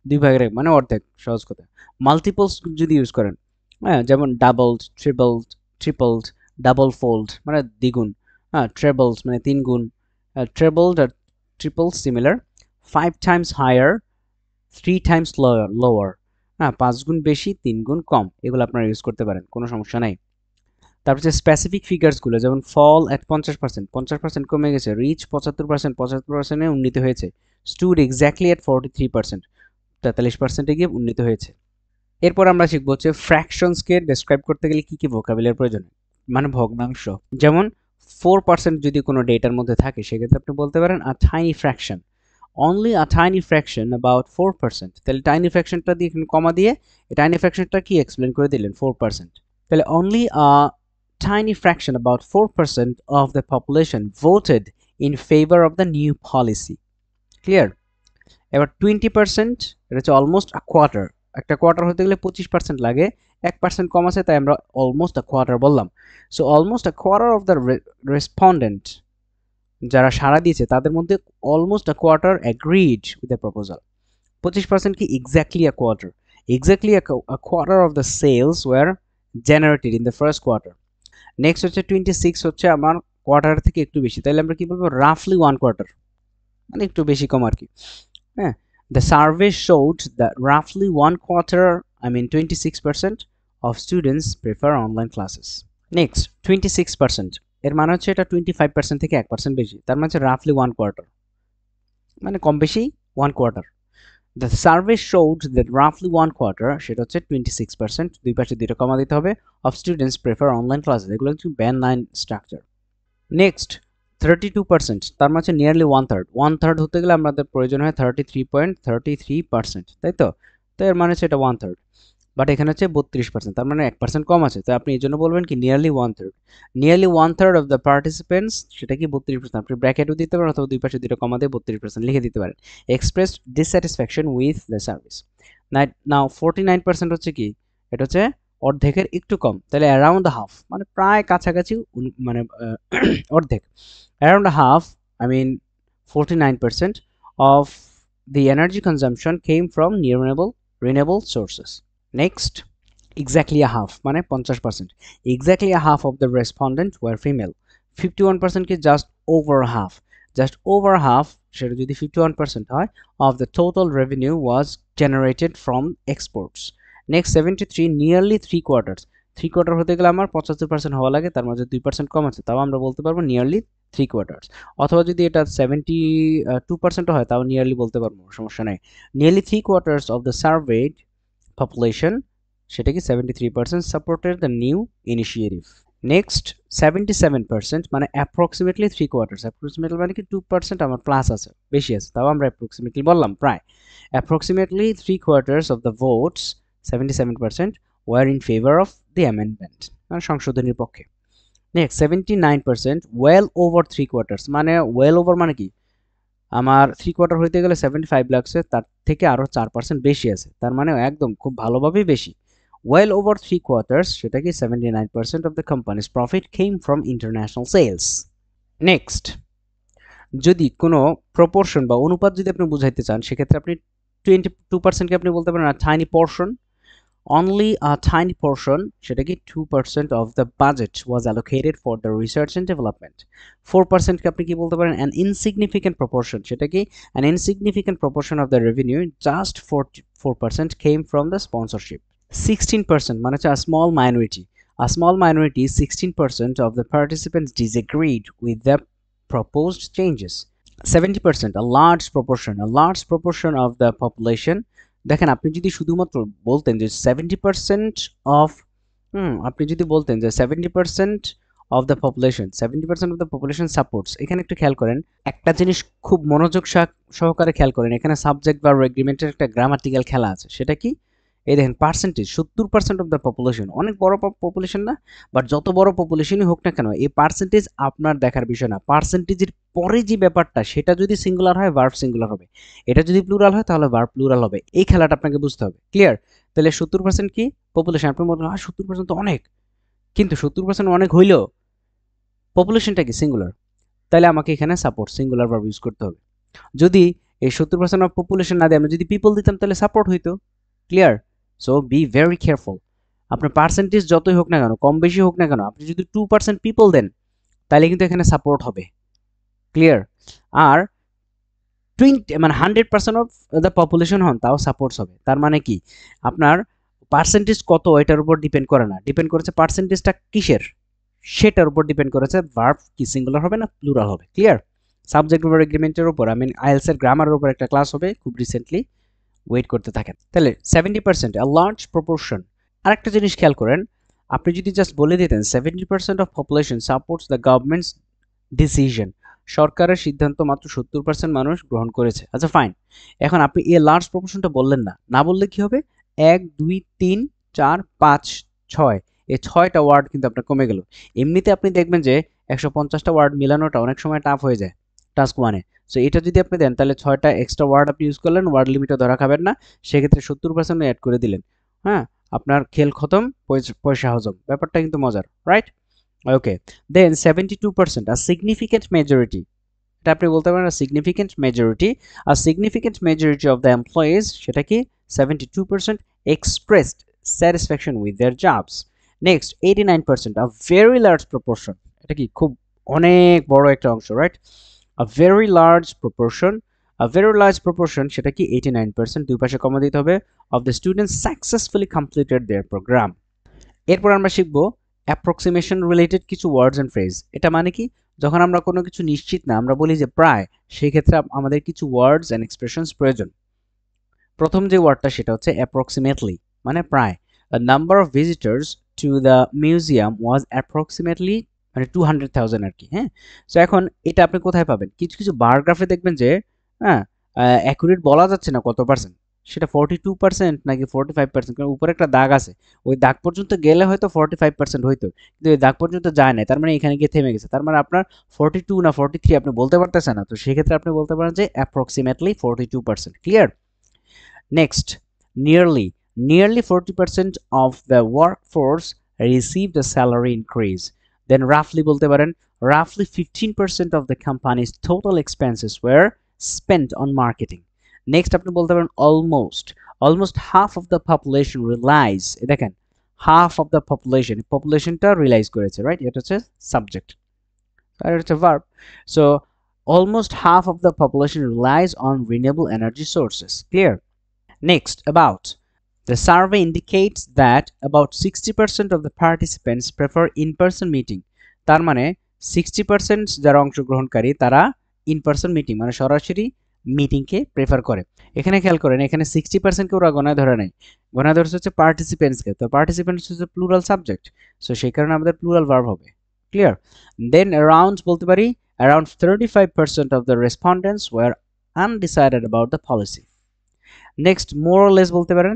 2 ভাগের 1, মানে অর্ধেক, সহজ কথা। মাল্টিপলস যদি ইউজ করেন, হ্যাঁ, যেমন ডাবলড, ট্রিপলড, ডাবল ফোল্ড মানে দ্বিগুণ, হ্যাঁ, ট্রেবলস মানে 3 গুণ, trebled or triple similar, 5 times higher, 3 times lower, হ্যাঁ, 5 গুণ বেশি, 3 গুণ কম, এগুলো আপনারা ইউজ করতে পারেন, কোনো সমস্যা নাই। তারপর হচ্ছে স্পেসিফিক ফিগারসগুলো, যেমন ফল এট 50%, 50% কমে গেছে। রিচ 75%, 75%-এ উন্নীত হয়েছে। স্টুড এক্স্যাক্টলি এট 43%, 43%-এ গিয়ে উন্নীত হয়েছে। এরপর আমরা শিখবো হচ্ছে ফ্র্যাকশনসকে ডেসক্রাইব করতে গেলে কি কি ভোকাবুলারির প্রয়োজন, মানে ভগ্নাংশ। যেমন 4% যদি কোনো ডেটার মধ্যে থাকে, সেক্ষেত্রে আপনি বলতে পারেন a tiny fraction, only a tiny fraction about 4%। তাহলে টাইনি ফ্র্যাকশনটা দিয়ে এখানে কমা দিয়ে এই টাইনি ফ্র্যাকশনটা কি এক্সপ্লেন করে দিলেন, 4%। তাহলে only a tiny fraction about 4% of the population voted in favour of the new policy. Clear? এবার 20%, এটা হচ্ছে অলমোস্ট আ কোয়ার্টার। একটা কোয়ার্টার হতে গেলে 25% লাগে, 1% কম আছে, তাই আমরা অলমোস্ট আ কোয়ার্টার বললাম। So almost a quarter of the respondent, যারা সাড়া দিয়েছে তাদের মধ্যে almost a quarter agreed with the proposal. 25% কি exactly a quarter, exactly a quarter of the sales were generated in the first quarter. Next হচ্ছে 26 হচ্ছে আমার কোয়ার্টার থেকে একটু বেশি, তাহলে আমরা কি বলবো, রাফলি 1 কোয়ার্টার, মানে একটু বেশি কম আর কি। হ্যাঁ, the survey showed that roughly 1/4, I mean 26% of students prefer online classes. Next, 26%, এর মানে হচ্ছে এটা 25% থেকে 1% বেশি, তার মানে হচ্ছে রাফলি 1/4, মানে কম বেশি 1/4। দ্য সার্ভে শোড দ্যাট রাফলি 1/4 সেটা হচ্ছে 26%, দুই পাশে দুইটা কমা দিতে হবে, of students prefer online classes, এগুলো হচ্ছে ব্যান্ড 9 স্ট্রাকচার। নেক্সট 32%, তার মানে নিয়ারলি 1/3 হতে গেলে আমাদের প্রয়োজন হয় 33.33%, তাই তো? তো এর মানে হচ্ছে এটা 1/3, বাট এখানে হচ্ছে 32%, তার মানে 1% কম আছে, তো আপনি এই জন্য বলবেন কি nearly 1/3। Nearly 1/3 of the participants সেটা কি 32%, আপনি ব্র্যাকেটও দিতে পারেন অথবা দুই পাশে দুটো কমা দিয়ে 32% লিখে দিতে পারেন, expressed dissatisfaction with the service. Now 49% হচ্ছে কি, এটা হচ্ছে অর্ধেকের একটু কম, তাহলে অ্যারাউন্ড হাফ মানে প্রায় কাছাকাছি, মানে অর্ধেক, around half, I mean 49% of the energy consumption came from renewable sources. Next, exactly a half মানে 50%, exactly a half of the respondents were female, 51% কি just over half সেটা যদি 51% হয় of the total revenue was generated from exports. Next 73, nearly 3/4 হতে গেলে আমার 75% হওয়া লাগে, তার মাঝে 2% কম আছে, তাও আমরা বলতে পারবো নিয়ারলি 3/4, অথবা যদি এটা 72% হয় তাও নিয়ারলি বলতে পারবো, সমস্যা নাই। Nearly 3/4 of the surveyed population সেটা কি 73% supported the new initiative. Next 77% মানে অ্যাপ্রক্সিমেটলি 3/4, অ্যাপ্রক্সিমেটলি মানে কি 2% আমার প্লাস আছে, বেশি আছে, তাও আমরা অ্যাপ্রক্সিমেটলি বললাম প্রায়, approximately 3/4 of the votes 77% were in favor of the amendment মানে সংশোধনীর পক্ষে। নেক্সট 79% well over 3/4 মানে well over মানে কি আমার 3/4 হইতে গেলে 75 লাগছে, তার থেকে আরো 4% বেশি আছে, তার মানে একদম খুব ভালোভাবেই বেশি, well over 3/4 সেটা কি 79% of the company's profit came from international sales. Next যদি কোনো প্রপোর্শন বা অনুপাত যদি আপনি বুঝাইতে চান সেক্ষেত্রে আপনি 22% কে আপনি বলতে পারেন a tiny portion, only a tiny portion সেটা কি 2% of the budget was allocated for the research and development. 4% কে আপনি কি বলতে পারেন an insignificant proportion সেটা কি an insignificant proportion of the revenue, just 4% came from the sponsorship. 16% মানে হচ্ছে a small minority, 16% of the participants disagreed with the proposed changes. 70%, a large proportion of the population, দেখেন আপনি যদি শুধুমাত্র বলতেন যে 70% অফ আপনি যদি বলতেন যে 70% of the population 70% of the population supports, এখানে একটু খেয়াল করেন, একটা জিনিস খুব মনোযোগ সহকারে খেয়াল করেন, এখানে সাবজেক্ট বা এগ্রিমেন্টের একটা গ্রামাটিক্যাল খেলা আছে, সেটা কি এই দেখেন পার্সেন্টেজ 70% অফ দ্য পপুলেশন, অনেক বড় পপুলেশন না, বাট যত বড় পপুলেশনই হোক না কেন এই পার্সেন্টেজ আপনার দেখার বিষয় না, পার্সেন্টেজের পরে যে ব্যাপারটা সেটা যদি সিঙ্গুলার হয় ভার্ব সিঙ্গুলার হবে, এটা যদি প্লুরাল হয় তাহলে ভার্ব প্লুরাল হবে, এই খেলাটা আপনাকে বুঝতে হবে, ক্লিয়ার? তাহলে 70% কি পপুলেশন, আপনি মনে হয় 70% তো অনেক, কিন্তু 70% অনেক হইলেও পপুলেশনটা কি সিঙ্গুলার, তাহলে আমাকে এখানে সাপোর্ট সিঙ্গুলার ভার্ব ইউজ করতে হবে। যদি এই 70% অফ পপুলেশন না দিয়ে আমরা যদি পিপল দিতাম তাহলে সাপোর্ট হইতো, clear? So be very careful, আপনার পার্সেন্টেজ যতই হোক না কেন, কম বেশি হোক না কেন, আপনি যদি 2% পিপল দেন তাহলে কিন্তু এখানে সাপোর্ট হবে, ক্লিয়ার? আর 20 মানে 100% অফ দ্য পপুলেশন হন তাও সাপোর্টস হবে, তার মানে কি আপনার পার্সেন্টেজ কত এটার উপর ডিপেন্ড করে না, ডিপেন্ড করেছে পার্সেন্টেজটা কিসের সেটার উপর ডিপেন্ড করেছে ভার্ব কি সিঙ্গুলার হবে না প্লুরাল হবে, ক্লিয়ার? সাবজেক্ট ভার্ব এগ্রিমেন্টের উপর আই মিন আইএলটিএস এর গ্রামারের উপর একটা ক্লাস হবে খুব রিসেন্টলি, ওয়েট করতে থাকেন। তাহলে 70% a large proportion, আরেকটা জিনিস খেয়াল করেন, আপনি যদি জাস্ট বলে দিতেন 70% of population supports the government's decision, সরকারের সিদ্ধান্ত মাত্র 70% মানুষ গ্রহণ করেছে, আচ্ছা ফাইন, এখন আপনি এই লার্জ প্রপোর্শনটা বললেন না, না বললে কি হবে 1 2 3 4 5 6, এই 6টা ওয়ার্ড কিন্তু আপনার কমে গেল। এমনিতে আপনি দেখবেন যে 150টা ওয়ার্ড মিলানোটা অনেক সময় টাফ হয়ে যায় টাস্ক 1-এ, সো এটা যদি আপনি দেন তাহলে 6টা এক্সট্রা ওয়ার্ড আপনি ইউজ করলেন, ওয়ার্ড লিমিটও ধরা খাবেন না, সেক্ষেত্রে 70% অ্যাড করে দিলেন, হ্যাঁ আপনার খেল খতম, পয়সা হজম, ব্যাপারটা কিন্তু মজার, right? Okay, then 72% a significant majority, এটা আপনি বলতে পারেন a significant majority of the employees সেটা কি 72% expressed satisfaction with their jobs. Next 89%, a very large proportion, এটা কি খুব অনেক বড় একটা অংশ, right? a very large proportion সেটা কি 89%, দুই পাশে কমা দিতে হবে, of the students successfully completed their program. এরপর আমরা শিখব অ্যাপ্রক্সিমেশন রিলেটেড কিছু ওয়ার্ডস এন্ড ফ্রেজ। এটা মানে কি যখন আমরা কোনো কিছু নিশ্চিত না আমরা বলি যে প্রায়, সেই ক্ষেত্রে আমাদের কিছু ওয়ার্ডস এন্ড এক্সপ্রেশনস প্রয়োজন। প্রথম যে ওয়ার্ডটা সেটা হচ্ছে অ্যাপ্রক্সিমেটলি, মানে প্রায়। The number of visitors to the museum was approximately, মানে 200,000 আর কি। হ্যাঁ, সো এখন এটা আপনি কোথায় পাবেন? কিছু কিছু বার গ্রাফে দেখবেন যে হ্যাঁ অ্যাকুরেট বলা যাচ্ছে না কত পার্সেন্ট, সেটা 42% নাকি 45%, কারণ উপরে একটা দাগ আছে, ওই দাগ পর্যন্ত গেলে হয়তো 45% হইতো, কিন্তু ওই দাগ পর্যন্ত যায় না, তার মানে এখানে গিয়ে থেমে গেছে, তার মানে আপনার 42 না 43 আপনি বলতে পারতেছেন না, তো সেক্ষেত্রে আপনি বলতে পারেন যে approximately 42%। Clear? Next, nearly nearly 40% of the workforce received a salary increase. Then roughly বলতে পারেন roughly 15% of the company's total expenses were spent on marketing. Next আপনি বলতে পারেন almost half of the population relies, দেখেন half of the populationটা রিলাইজ করেছে, রাইট? এটা হচ্ছে সাবজেক্ট আর এটা হচ্ছে verb. So almost half of the population relies on renewable energy sources. Clear? Next, about. The survey indicates that about 60% of the participants prefer in-person meeting. তার মানে 60% যারা অংশগ্রহণকারী তারা in-person meeting মানে সরাসরি মিটিংকে প্রেফার করে। এখানে খেয়াল করেন, এখানে 60% কে ওরা গণায় ধরে নাই, গণায় ধরছে হচ্ছে পার্টিসিপেন্টসকে, তো পার্টিসিপেন্টস হচ্ছে প্লুরাল সাবজেক্ট, সো সেই কারণে আমাদের প্লুরাল ভার্ব হবে। ক্লিয়ার? দেন অ্যারাউন্ড বলতে পারি around 35% of the respondents were undecided about the policy. Next, more or less বলতে পারেন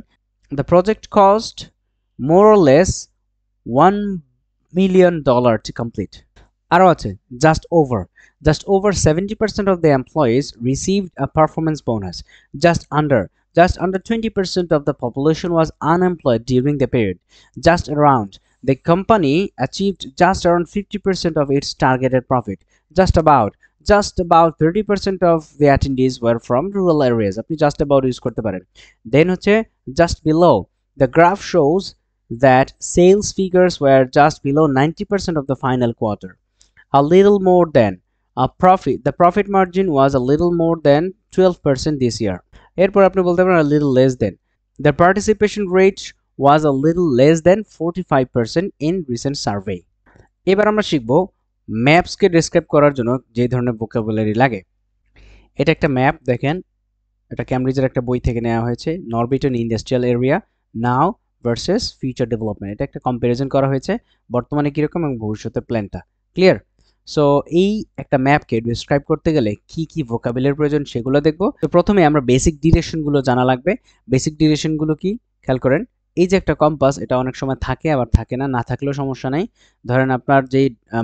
the project cost more or less $1 million to complete. আরো আছে just over 70% of the employees received a performance bonus. Just under 20% of the population was unemployed during the period. Just around, the company achieved just around 50% of its targeted profit. Just about 30% of the attendees were from rural areas. আপনি just about use করতে পারেন। Then হচ্ছে just below, the graph shows that sales figures were just below 90% of the final quarter. A little more than the profit margin was a little more than 12% this year. এরপর আপনি বলতে পারেন a little less than, the participation rate was a little less than 45% in recent survey. এবার আমরা শিখব ম্যাপসকে ডেসক্রাইব করার জন্য যে ধরনের ভোকাবুলারি লাগে। এটা একটা ম্যাপ, দেখেন এটা ক্যামব্রিজের একটা বই থেকে নেওয়া হয়েছে, নরবিটন ইন্ডাস্ট্রিয়াল এরিয়া নাও ভার্সেস ফিউচার ডেভেলপমেন্ট। এটা একটা কম্পারিজন করা হয়েছে বর্তমানে কিরকম এবং ভবিষ্যতের প্ল্যানটা। ক্লিয়ার? সো এই একটা ম্যাপকে ডিসক্রাইব করতে গেলে কি কি ভোকাবুলারি প্রয়োজন সেগুলো দেখব। তো প্রথমে আমরা বেসিক ডিরেকশনগুলো জানা লাগবে। বেসিক ডিরেকশনগুলো কি খেয়াল করেন, এই যে একটা কম্পাস, এটা অনেক সময় থাকে আবার থাকে না, না থাকলেও সমস্যা নাই। ধরেন আপনার যে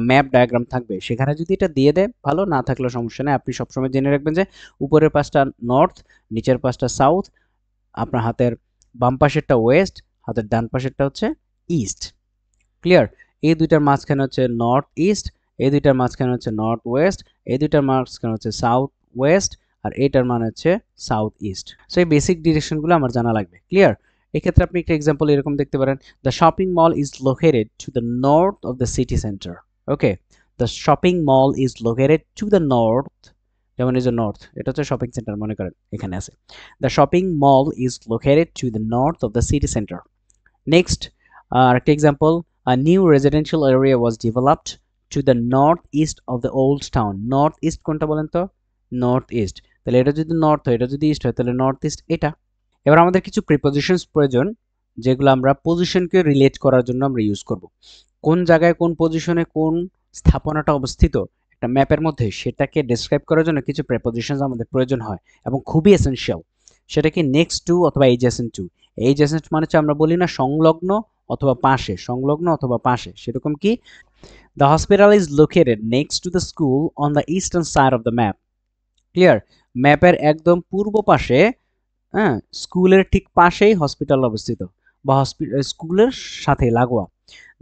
ম্যাপ ডায়াগ্রাম থাকবে সেখানে যদি এটা দিয়ে দেয় ভালো, না থাকলেও সমস্যা নেই। আপনি সবসময় জেনে রাখবেন যে উপরের পাশটা নর্থ, নিচের পাশটা সাউথ, আপনার হাতের বাম পাশেরটা ওয়েস্ট, হাতের ডান পাশেরটা হচ্ছে ইস্ট। ক্লিয়ার? এই দুইটার মাঝখানে হচ্ছে নর্থ ইস্ট, এই দুইটার মাঝখানে হচ্ছে নর্থ ওয়েস্ট, এই দুইটার মাঝখানে হচ্ছে সাউথ ওয়েস্ট, আর এটার মানে হচ্ছে সাউথ ইস্ট। সো এই বেসিক ডিরেকশনগুলো আমার জানা লাগবে। ক্লিয়ার? এক্ষেত্রে আপনি একটা এক্সাম্পল এরকম দেখতে পারেন, the shopping mall is located to the north of the city centre. Okay, the shopping mall is located to the north, যেমন এই যে নর্থ, এটা হচ্ছে শপিং সেন্টার মনে করেন এখানে আছে। The shopping mall is located to the north of the city centre. Next আরেকটা example, a new residential area was developed to the northeast of the old town. North east কোনটা বলেন তো? North east. তাহলে এটা যদি নর্থ হয়, এটা যদি ইস্ট হয়, তাহলে নর্থ ইস্ট এটা। এবার আমাদের কিছু প্রিপোজিশনস প্রয়োজন যেগুলো আমরা পজিশনকে রিলেট করার জন্য আমরা ইউজ করব। কোন জায়গায় কোন পজিশনে কোন স্থাপনাটা অবস্থিত একটা ম্যাপের মধ্যে, সেটাকে ডেসক্রাইব করার জন্য কিছু প্রিপোজিশনস আমাদের প্রয়োজন হয় এবং খুবই এসেনশিয়াল। সেটা কি নেক্সট টু অথবা এডজেসেন্ট টু। এডজেসেন্ট মানে হচ্ছে আমরা বলি না সংলগ্ন অথবা পাশে, সংলগ্ন অথবা পাশে, সেরকম কি the hospital is located next to the school on the eastern side of the map. Clear? ম্যাপের একদম পূর্ব পাশে, হ্যাঁ, স্কুলের ঠিক পাশেই হসপিটাল অবস্থিত বা স্কুলের সাথে লাগোয়া।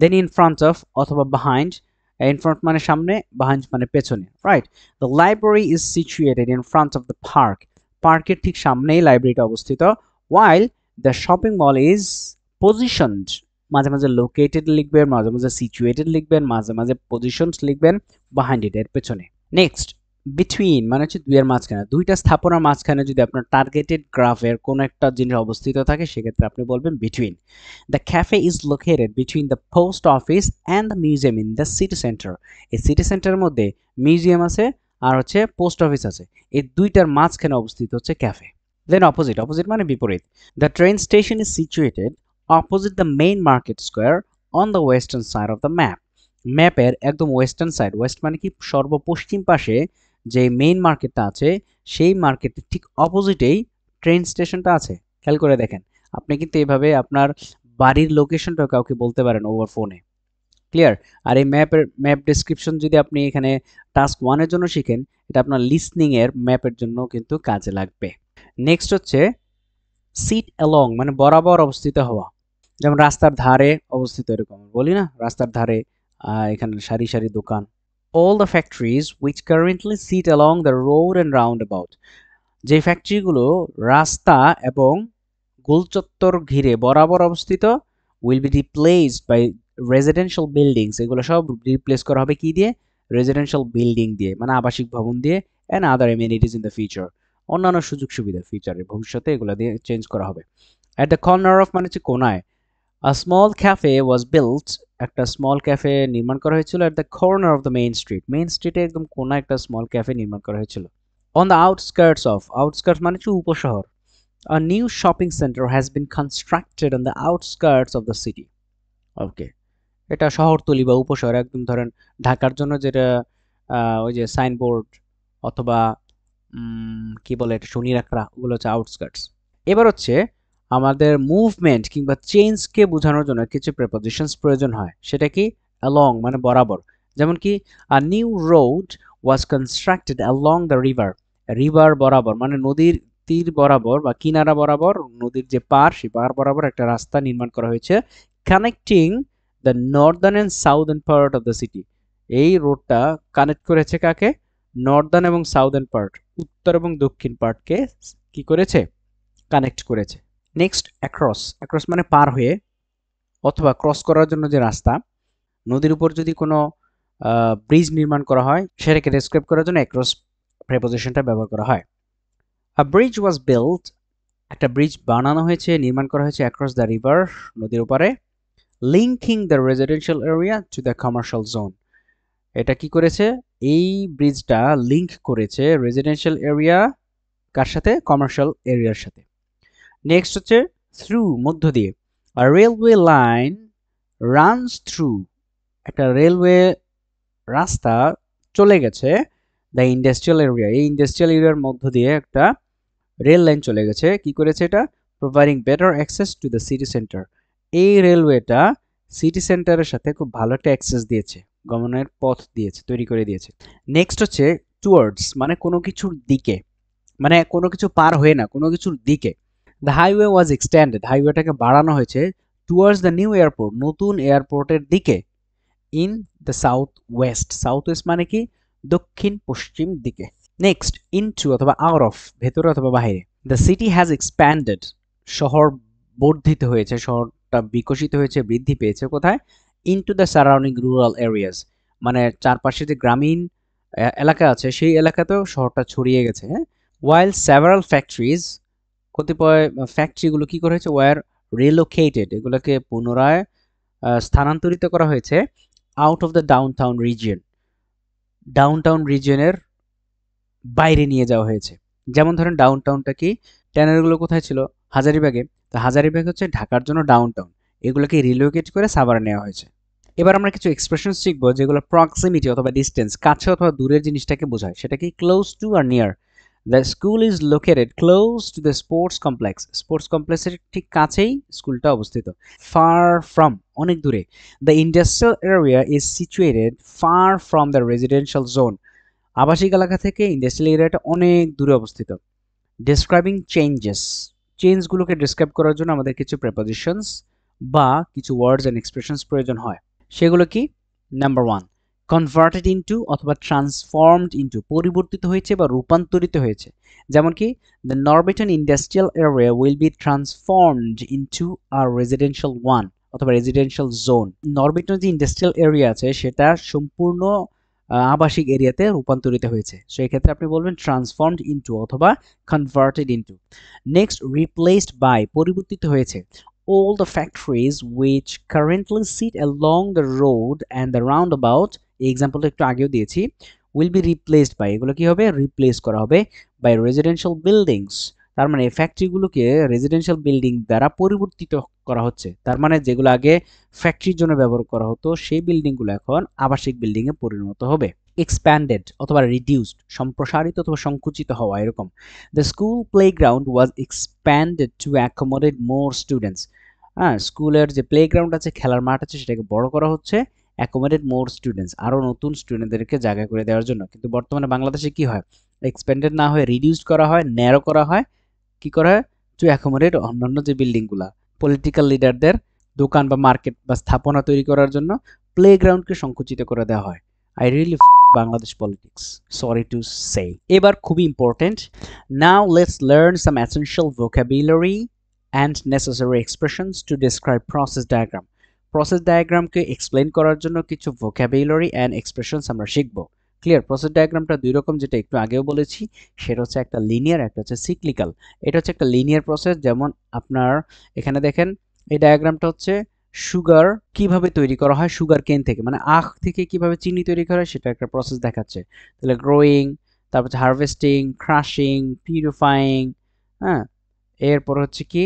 দেন ইন ফ্রন্ট অফ অথবা behind, in front মানে সামনে, behind মানে পেছনে, right? the library is situated in front of the park. পার্কের ঠিক সামনেই লাইব্রেরিটা অবস্থিত। while the shopping mall is positioned, মাঝে মাঝে লোকেটেড লিখবেন, মাঝে মাঝে সিচুয়েটেড লিখবেন, মাঝে মাঝে পজিশনস লিখবেন, behind it এর পেছনে। নেক্সট, বিটুইন মানে হচ্ছে দুইয়ের মাঝখানে, দুইটা স্থাপনার মাঝখানে যদি আপনার টার্গেটেড গ্রাফের কোন একটা জিনিস অবস্থিত থাকে সেক্ষেত্রে আপনি বলবেন between. The cafe is located between the post office and the museum in the city centre. এই সিটি সেন্টারের মধ্যে মিউজিয়াম আছে আর হচ্ছে পোস্ট অফিস আছে, এই দুইটার মাঝখানে অবস্থিত হচ্ছে ক্যাফে। দেন অপোজিট, অপোজিট মানে বিপরীত। The train station is situated opposite the main market square on the western side of the map. ম্যাপের একদম ওয়েস্টার্ন সাইড, ওয়েস্ট মানে কি সর্বপশ্চিম পাশে যে মেইন মার্কেটটা আছে সেই মার্কেটের ঠিক অপোজিটেই ট্রেন স্টেশনটা আছে। খেয়াল করে দেখেন, আপনি কিন্তু এভাবে আপনার বাড়ির লোকেশনটা কাউকে বলতে পারেন ওভার ফোনে। ক্লিয়ার? আর এই ম্যাপ ডেসক্রিপশন যদি আপনি এখানে টাস্ক 1 এর জন্য শিখেন, এটা আপনার লিসনিং এর ম্যাপের জন্য কিন্তু কাজে লাগবে। নেক্সট হচ্ছে সিট অ্যালং মানে বরাবর অবস্থিত হওয়া। যেমন রাস্তার ধারে অবস্থিত, এরকম বলি না, রাস্তার ধারে এখানে সারি সারি দোকান। All the factories which currently sit along the road and roundabout, যে ফ্যাক্টরিগুলো রাস্তা এবং গোলচত্বর ঘিরে বরাবর অবস্থিত, will be replaced by residential buildings, এগুলো সব রিপ্লেস করা হবে কি দিয়ে? রেসিডেন্সিয়াল বিল্ডিং দিয়ে, মানে আবাসিক ভবন দিয়ে, and other amenities in the future, অন্যান্য সুযোগ সুবিধা ফিউচারে ভবিষ্যতে এগুলো দিয়ে চেঞ্জ করা হবে। At the corner of মানে হচ্ছে কোনায়, a small cafe was built, একটা স্মল ক্যাফে নির্মাণ করা হয়েছিল at the corner of the main street, main স্ট্রিটে একদম কোনায় একটা স্মল ক্যাফে নির্মাণ করা হয়েছিল। On the outskirts of, outskirts মানে হচ্ছে উপশহর, a new shopping center has been constructed on the outskirts of the city. ওকে, এটা শহরতলি বা উপশহর, একদম ধরেন ঢাকার জন্য যেটা ওই যে সাইনবোর্ড অথবা কি বলে এটা শনি রাখরা, ওগুলো হচ্ছে আউটস্কার্টস। এবার হচ্ছে আমাদের মুভমেন্ট কিংবা চেঞ্জকে বোঝানোর জন্য কিছু প্রেপোজিশনস প্রয়োজন হয়। সেটা কি? অ্যালং মানে বরাবর। যেমন কি a new road was constructed along the river, river বরাবর মানে নদীর তীর বরাবর বা কিনারা বরাবর, নদীর যে পার সেই পার বরাবর একটা রাস্তা নির্মাণ করা হয়েছে, connecting the Northern and southern part of the city. এই রোডটা কানেক্ট করেছে কাকে? নর্দার্ন এবং সাউদার্ন পার্ট, উত্তর এবং দক্ষিণ পার্টকে কি করেছে? কানেক্ট করেছে। নেক্সট অ্যাক্রস, অ্যাক্রস মানে পার হয়ে অথবা ক্রস করার জন্য যে রাস্তা। নদীর উপর যদি কোনো ব্রিজ নির্মাণ করা হয় সেটাকে ডেসক্রাইব করার জন্য অ্যাক্রস প্রেপোজিশনটা ব্যবহার করা হয়। আ ব্রিজ ওয়াজ বিল্ট, একটা ব্রিজ বানানো হয়েছে, নির্মাণ করা হয়েছে অ্যাক্রস দ্য রিভার, নদীর উপরে, linking the residential area to the commercial zone. এটা কি করেছে? এই ব্রিজটা লিঙ্ক করেছে রেসিডেন্সিয়াল এরিয়া কার সাথে? কমার্শিয়াল এরিয়ার সাথে। নেক্সট হচ্ছে থ্রু, মধ্য দিয়ে, a railway line runs through, একটা রেলওয়ে রাস্তা চলে গেছে দ্য ইন্ডাস্ট্রিয়াল এরিয়া, এই ইন্ডাস্ট্রিয়াল এরিয়ার মধ্য দিয়ে একটা রেল লাইন চলে গেছে। কি করেছে এটা? Providing better access to the city centre, এই রেলওয়েটা সিটি সেন্টারের সাথে খুব ভালো একটা অ্যাক্সেস দিয়েছে, গমনের পথ দিয়েছে, তৈরি করে দিয়েছে। নেক্সট হচ্ছে টুয়ার্ডস মানে কোনো কিছুর দিকে, মানে কোনো কিছু পার হয়ে না, কোনো কিছুর দিকে। দ্য হাইওয়ে ওয়াজ এক্সটেন্ডেড, হাইওয়েটাকে বাড়ানো হয়েছে টুয়ার্ডস দ্য নিউ এয়ারপোর্ট, নতুন এয়ারপোর্টের দিকে, in the south West, south West মানে কি? দক্ষিণ পশ্চিম দিকে। নেক্সট ইনটু অথবা আউট অফ, ভেতরে অথবা বাইরে। দ্য সিটি হ্যাজ এক্সপ্যান্ডেড, শহর বর্ধিত হয়েছে, শহরটা বিকশিত হয়েছে, বৃদ্ধি পেয়েছে কোথায়? Into the surrounding rural areas, মানে চারপাশে যে গ্রামীণ এলাকা আছে সেই এলাকাতেও শহরটা ছড়িয়ে গেছে। হ্যাঁ, ওয়াইল সেভারাল ফ্যাক্টরিজ, কতিপয় ফ্যাক্টরিগুলো কি করা হয়েছে? ওয়ার রিলোকেটেড, এগুলোকে পুনরায় স্থানান্তরিত করা হয়েছে out of the downtown region, downtown রিজিয়নের বাইরে নিয়ে যাওয়া হয়েছে। যেমন ধরেন ডাউনটাউনটা কি? ট্যানারিগুলো কোথায় ছিল? হাজারীবাগে। তো হাজারীবাগ হচ্ছে ঢাকার জন্য ডাউনটাউন, এগুলোকে রিলোকেট করে সাভারে নেওয়া হয়েছে। এবার আমরা কিছু এক্সপ্রেশন শিখবো যেগুলো প্রক্সিমিটি অথবা ডিস্টেন্স, কাছে অথবা দূরের জিনিসটাকে বোঝায়। সেটা কি? ক্লোজ টু আর near. The school is located close to the sports complex, sports কমপ্লেক্সের ঠিক কাছেই স্কুলটা অবস্থিত। ফার ফ্রম অনেক দূরে। The industrial area is situated far from the residential zone, আবাসিক এলাকা থেকে ইন্ডাস্ট্রিয়াল এরিয়াটা অনেক দূরে অবস্থিত। ডেসক্রাইবিং চেঞ্জেস, চেঞ্জগুলোকে ডিসক্রাইব করার জন্য আমাদের কিছু প্রেপোজিশনস বা কিছু ওয়ার্ডস অ্যান্ড এক্সপ্রেশনস প্রয়োজন হয়। সেগুলো কি? নাম্বার 1, কনভার্টেড ইনটু অথবা ট্রান্সফর্মড ইনটু, পরিবর্তিত হয়েছে বা রূপান্তরিত হয়েছে। যেমন কি? The Norbiton industrial area will be transformed into a residential one অথবা রেসিডেন্সিয়াল জোন। নরবিটন যে ইন্ডাস্ট্রিয়াল এরিয়া আছে সেটা সম্পূর্ণ আবাসিক এরিয়াতে রূপান্তরিত হয়েছে। সো এক্ষেত্রে আপনি বলবেন ট্রান্সফর্মড ইনটু অথবা converted into. Next, replaced by, পরিবর্তিত হয়েছে। All the factories which currently sit along the road and the roundabout, এই এক্সাম্পলটা একটু আগেও দিয়েছি, will be replaced by, এগুলো কি হবে? রিপ্লেস করা হবে by residential buildings, তার মানে এই ফ্যাক্টরিগুলোকে রেজিডেন্সিয়াল বিল্ডিং দ্বারা পরিবর্তিত করা হচ্ছে। তার মানে যেগুলো আগে ফ্যাক্টরির জন্য ব্যবহার করা হতো সেই বিল্ডিংগুলো এখন আবাসিক বিল্ডিংয়ে পরিণত হবে। এক্সপ্যান্ডেড অথবা রিডিউসড, সম্প্রসারিত অথবা সংকুচিত হওয়া এরকম। The school playground was expanded to accommodate more students. হ্যাঁ, স্কুলের যে প্লেগ্রাউন্ড আছে, খেলার মাঠ আছে, সেটাকে বড় করা হচ্ছে, অ্যাকোমোডেট মোর স্টুডেন্টস, আরও নতুন স্টুডেন্টদেরকে জায়গা করে দেওয়ার জন্য। কিন্তু বর্তমানে বাংলাদেশে কি হয়, এক্সপ্যান্ডেড না হয়ে রিডিউসড করা হয়, ন্যারো করা হয়, কি করা হয়, টু অ্যাকোমোডেট অন্যান্য যে বিল্ডিংগুলা পলিটিক্যাল লিডারদের দোকান বা মার্কেট বা স্থাপনা তৈরি করার জন্য প্লেগ্রাউন্ডকে সংকুচিত করে দেওয়া হয়। I really Bangladesh politics, sorry to say. এবার খুবই important, now let's learn some essential vocabulary and necessary expressions to describe process diagram. Process ডায়াগ্রামকে এক্সপ্লেন করার জন্য কিছু ভোকাবুলারি অ্যান্ড এক্সপ্রেশনস আমরা শিখব। ক্লিয়ার? প্রসেস ডায়াগ্রামটা দুই রকম, যেটা একটু আগেও বলেছি, সেটা হচ্ছে একটা লিনিয়ার, একটা হচ্ছে সিক্লিক্যাল। এটা হচ্ছে একটা লিনিয়ার প্রসেস, যেমন আপনার এখানে দেখেন এই ডায়াগ্রামটা হচ্ছে সুগার কিভাবে তৈরি করা হয় সুগার কেন থেকে, মানে আখ থেকে কিভাবে চিনি তৈরি করা হয় সেটা একটা প্রসেস দেখাচ্ছে। তাহলে গ্রোয়িং, তারপর হচ্ছে হারভেস্টিং, ক্রাশিং, পিউরিফাইং, হ্যাঁ, এরপর হচ্ছে কি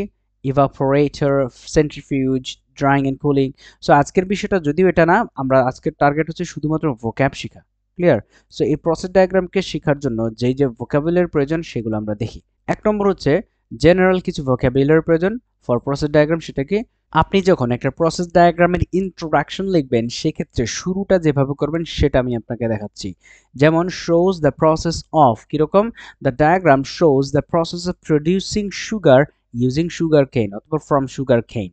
evaporator, centrifuge, drying and cooling. So আজকের বিষয়টা যদিও এটা না, আমরা আজকের টার্গেট হচ্ছে শুধুমাত্র ভোক্যাব শেখা। ক্লিয়ার? সো এই প্রসেস ডায়াগ্রামকে শেখার জন্য যেই যে ভোকাবুলারির প্রয়োজন সেগুলো আমরা দেখি। এক নম্বর হচ্ছে জেনারেল কিছু ভোকাবুলারির প্রয়োজন ফর প্রসেস ডায়াগ্রাম। সেটা কি, আপনি যখন একটা প্রসেস ডায়াগ্রামের ইন্ট্রোডাকশন লিখবেন সেক্ষেত্রে শুরুটা যেভাবে করবেন সেটা আমি আপনাকে দেখাচ্ছি। যেমন শোজ দ্য প্রসেস অফ, কিরকম, the diagram shows the process of producing sugar using sugar কেন অথবা ফ্রম সুগার কেন।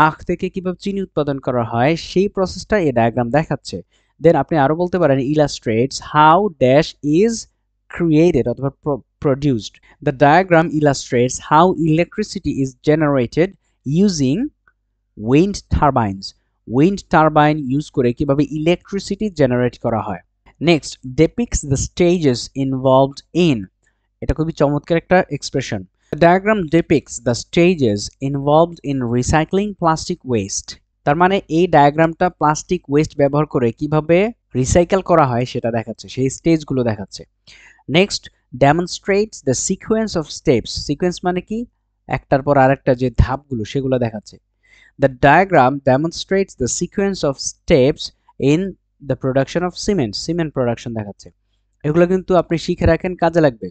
আখ থেকে কিভাবে চিনি উৎপাদন করা হয় সেই প্রসেসটা এই ডায়াগ্রাম দেখাচ্ছে। দেন আপনি আরো বলতে পারেন illustrates how dash is created অথবা produced. The diagram illustrates how electricity is generated using wind turbines. Wind turbine use করে কিভাবে ইলেকট্রিসিটি জেনারেট করা হয়। Next, depicts the stages involved in, এটা খুবই চমৎকার একটা expression. The diagram depicts the stages involved in recycling plastic waste. তার মানে এই ডায়াগ্রামটা প্লাস্টিক ওয়েস্ট ব্যবহার করে কিভাবে রিসাইকেল করা হয় সেটা দেখাচ্ছে, সেই স্টেজগুলো দেখাচ্ছে। Next, demonstrates the sequence of steps. Sequence মানে কি, একটার পর আরেকটা যে ধাপগুলো সেগুলো দেখাচ্ছে। The diagram demonstrates the sequence of steps in the production of cement. Cement production দেখাচ্ছে। এগুলো কিন্তু আপনি শিখে রাখেন, কাজে লাগবে।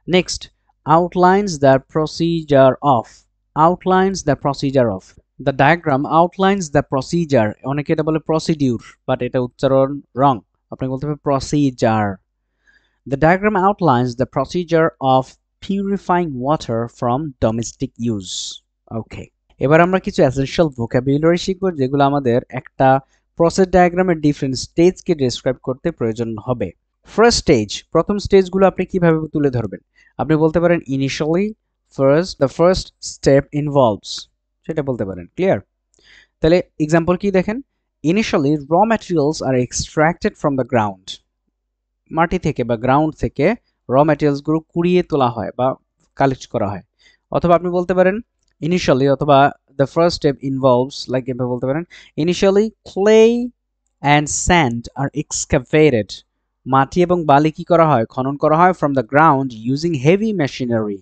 Next, outlines the procedure of. outlines the procedure of. The diagram outlines the procedure. অনেকে এটা বলে প্রসিডিউর, বাট এটা উচ্চারণ রং, আপনি বলতে হবে procedure. The diagram outlines the procedure of purifying water from domestic use. Okay. এবার আমরা কিছু এসেনশিয়াল ভোকাবুলারি শিখব যেগুলো আমাদের একটা প্রসেস ডায়াগ্রামের ডিফারেন্ট স্টেজকে ডেসক্রাইব করতে প্রয়োজন হবে। ফার্স্ট স্টেজ, প্রথম স্টেজগুলো আপনি কিভাবে তুলে ধরবেন? আপনি বলতে পারেন initially, first, the first step involves, সেটা বলতে পারেন। ক্লিয়ার? তাহলে এক্সাম্পল কি দেখেন, initially raw materials are extracted from the ground. মাটি থেকে বা গ্রাউন্ড থেকে র ম্যাটেরিয়ালসগুলো কুড়িয়ে তোলা হয় বা কালেক্ট করা হয়। অথবা আপনি বলতে পারেন ইনিশিয়ালি অথবা the first step involves, like এভাবে বলতে পারেন ইনিশিয়ালি ক্লে অ্যান্ড স্যান্ড আর এক্সকাভেটেড। মাটি এবং বালি কি করা হয়, খনন করা হয় from the ground using heavy machinery.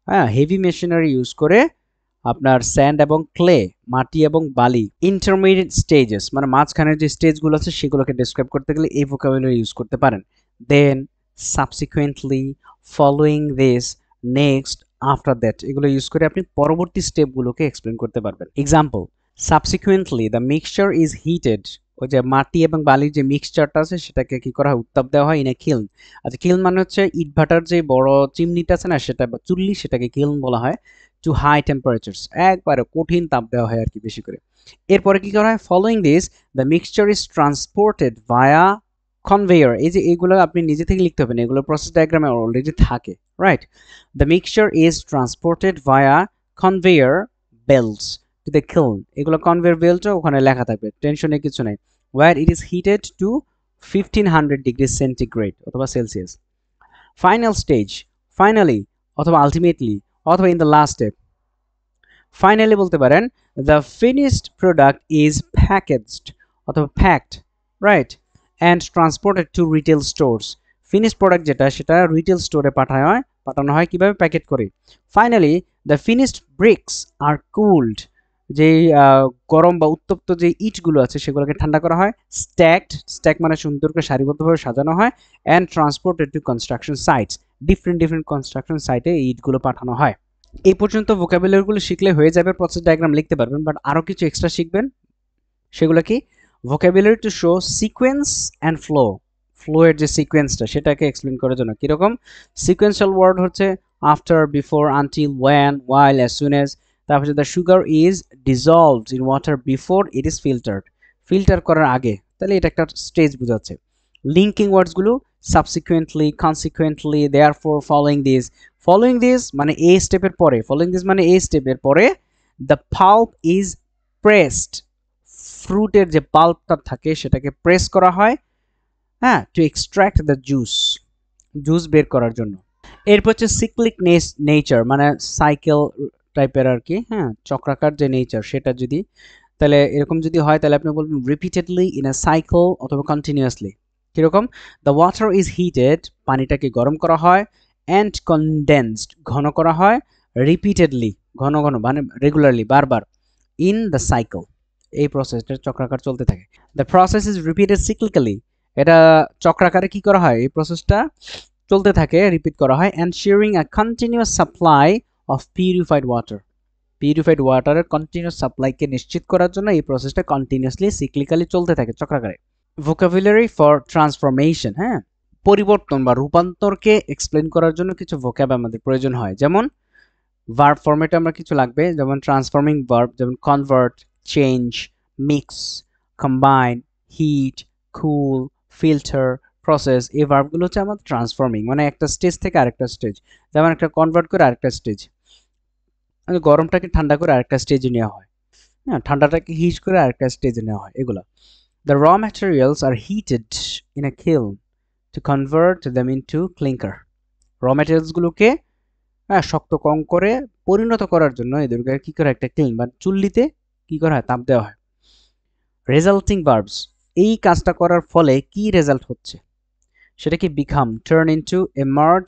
হ্যাঁ, হেভি মেশিনারি ইউজ করে আপনার স্যান্ড এবং ক্লে, মাটি এবং বালি। ইন্টারমিডিয়েট স্টেজেস মানে মাঝখানের যে স্টেজগুলো আছে সেগুলোকে ডেসক্রাইব করতে গেলে এই ভোকাবুলারি ইউজ করতে পারেন। Then, subsequently, following this, next, after that, এগুলো ইউজ করে আপনি পরবর্তী স্টেপগুলোকে এক্সপ্লেন করতে পারবেন। Example, subsequently the mixture is heated. ওই যে মাটি এবং বালির যে মিক্সচারটা আছে সেটাকে কি করা হয়, উত্তাপ দেওয়া হয় ইন এ কিলন। আচ্ছা, কিলন মানে হচ্ছে ইট ভাটার যে বড় চিমনিটা আছে না সেটা বা চুল্লি, সেটাকে কিলন বলা হয়। টু হাই টেম্পারেচারস, একবারে কঠিন তাপ দেওয়া হয় আর কি বেশি করে। এরপরে কি করা হয়, following this the mixture is transported via conveyor. এই যে এগুলো আপনি নিজে থেকে লিখতে হবে না, এগুলো প্রসেস ডায়াগ্রামে অলরেডি থাকে, right? The mixture is transported via conveyor belts to the kiln. এগুলো কনভেয়ার বেল্টও ওখানে লেখা থাকবে, টেনশনের কিছু নেই। Where it is heated to 1500 degree centigrade অথবা সেলসিয়াস। ফাইনাল স্টেজ, ফাইনালি অথবা আলটিমেটলি অথবা in the last step. Finally বলতে পারেন the finished product is packaged অথবা packed, right, and transported to retail stores. Finished product যেটা সেটা রিটেল স্টোরে পাঠানো পাঠানো হয় কিভাবে? প্যাকেট করে। Finally the finished bricks are cooled, যে গরম বা উত্তপ্ত যে ইটগুলো আছে সেগুলোকে ঠান্ডা করা হয়। স্ট্যাক মানে সুন্দর করে সারিবদ্ধভাবে সাজানো হয়। And transported to construction sites, different construction সাইটে এই ইটগুলো পাঠানো হয়। এই পর্যন্ত ভোকাবুলারিগুলো শিখলে হয়ে যাবে, প্রসেস ডায়াগ্রাম লিখতে পারবেন। বাট আরও কিছু এক্সট্রা শিখবেন। সেগুলো কি? Vocabulary to show sequence and flow এর যে সিকোয়েন্সটা সেটাকে এক্সপ্লেন করার জন্য কীরকম? সিকোয়েন্সিয়াল ওয়ার্ড হচ্ছে after, before, until, when, while, as soon as. তারপর the sugar is dissolved in water before it is filtered, filter করার আগে, তাহলে এটা একটা স্টেজ বোঝাচ্ছে। লিঙ্কিং ওয়ার্ডসগুলো subsequently, consequently, therefore, following this মানে এই স্টেপের পরে, দ্য পাল্প ইজ প্রেসড, ফ্রুটের যে পাল্পটা থাকে সেটাকে প্রেস করা হয়, হ্যাঁ, টু এক্সট্রাক্ট দ্য জুস বের করার জন্য। এরপর হচ্ছে সিক্লিক নেচার মানে সাইকেল টাইপের আর কি, হ্যাঁ, চক্রাকার যে নেচার সেটা যদি, তাহলে এরকম যদি হয় তাহলে আপনি বলবেন রিপিটেডলি, ইন আ সাইকেল, অথবা কন্টিনিউয়াসলি। কিরকম? দ্য ওয়াটার ইজ হিটেড, পানিটাকে গরম করা হয়। অ্যান্ড কনডেন্সড, ঘন করা হয়। রিপিটেডলি, ঘন মানে রেগুলারলি, বারবার। ইন দ্য সাইকেল, এই প্রসেসটা চক্রাকার চলতে থাকে। দ্য প্রসেস ইজ রিপিটেড সিক্লিক্যালি, এটা চক্রাকারে কি করা হয়? এই প্রসেসটা চলতে থাকে, রিপিট করা হয়। Ensuring a continuous supply of purified ওয়াটারের কন্টিনিউয়াস সাপ্লাইকে নিশ্চিত করার জন্য এই প্রসেসটা কন্টিনিউয়াসলি সিক্লিক্যালি চলতে থাকে চক্রাকারে। ভোকাবুলারি ফর ট্রান্সফরমেশন, হ্যাঁ, পরিবর্তন বা রূপান্তরকে এক্সপ্লেন করার জন্য কিছু ভোক্যাব আমাদের প্রয়োজন হয়। যেমন ভার্ব ফরম্যাটে আমরা কিছু লাগবে, যেমন ট্রান্সফর্মিং ভার্ব, যেমন convert, change, mix, combine, heat, cool, filter, process. এই ভার্বগুলো হচ্ছে আমাদের ট্রান্সফর্মিং, মানে একটা স্টেজ থেকে আরেকটা স্টেজ। যেমন একটা কনভার্ট করে আরেকটা স্টেজ, গরমটাকে ঠান্ডা করে আরেকটা স্টেজে নেওয়া হয়, হ্যাঁ, ঠান্ডাটাকে হিট করে আরেকটা স্টেজে নেওয়া হয়, এগুলো। The raw materials are heated in a kiln to convert them into clinker. Raw ম্যাটেরিয়ালসগুলোকে, হ্যাঁ, শক্ত কম করে পরিণত করার জন্য এদেরকে কি করে? একটা ক্লিন বা চুল্লিতে কি করা হয়? তাপ দেওয়া হয়। রেজাল্টিং ভার্বস, এই কাজটা করার ফলে কি রেজাল্ট হচ্ছে সেটা কি? Become, turn into, emerge,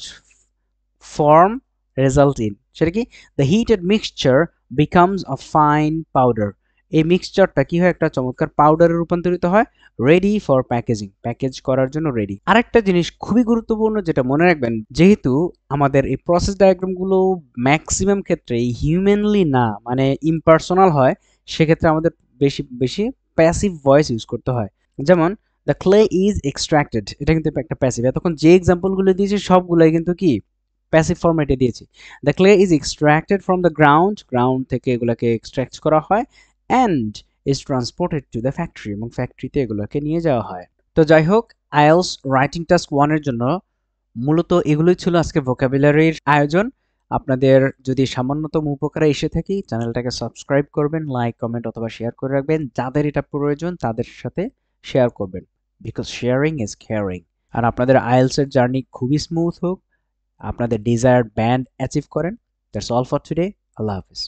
form, result in. সেটা কি? The heated mixture becomes a fine powder, এই মিক্সচারটা কি হয়? একটা চমৎকার পাউডারে রূপান্তরিত হয়। রেডি ফর প্যাকেজিং, প্যাকেজ করার জন্য রেডি। আরেকটা জিনিস খুবই গুরুত্বপূর্ণ যেটা মনে রাখবেন, যেহেতু আমাদের এই প্রসেস ডায়াগ্রামগুলো ম্যাক্সিমাম ক্ষেত্রে হিউম্যানলি না, মানে ইমপার্সোনাল হয়, সেক্ষেত্রে আমাদের বেশি বেশি প্যাসিভ ভয়েস ইউজ করতে হয়। যেমন দ্য ক্লে ইজ এক্সট্রাক্টেড, এটা কিন্তু একটা প্যাসিভ। এতক্ষণ যে এক্সাম্পলগুলো দিয়েছি সবগুলোই কিন্তু কি? প্যাসিভ ফরম্যাটে দিয়েছি। The clay is extracted from the ground থেকে এগুলোকে এক্সট্রাক্ট করা হয়। And is transported to the factory, এবং ফ্যাক্টরিতে এগুলোকে নিয়ে যাওয়া হয়। তো যাই হোক, আইএলস রাইটিং টাস্ক 1 এর জন্য মূলত এগুলোই ছিল আজকে ভোকাবুলারির আয়োজন। আপনাদের যদি সামান্যতম উপকারে এসে থাকি, চ্যানেলটাকে সাবস্ক্রাইব করবেন, লাইক, কমেন্ট অথবা শেয়ার করে রাখবেন। যাদের এটা প্রয়োজন তাদের সাথে শেয়ার করবেন, বিকজ শেয়ারিং ইজ কেয়ারিং। আর আপনাদের আইএলসের জার্নি খুবই স্মুথ হোক, আপনাদের ডিজায়ার্ড ব্যান্ড অ্যাচিভ করেন। That's all for today. Allah Hafiz.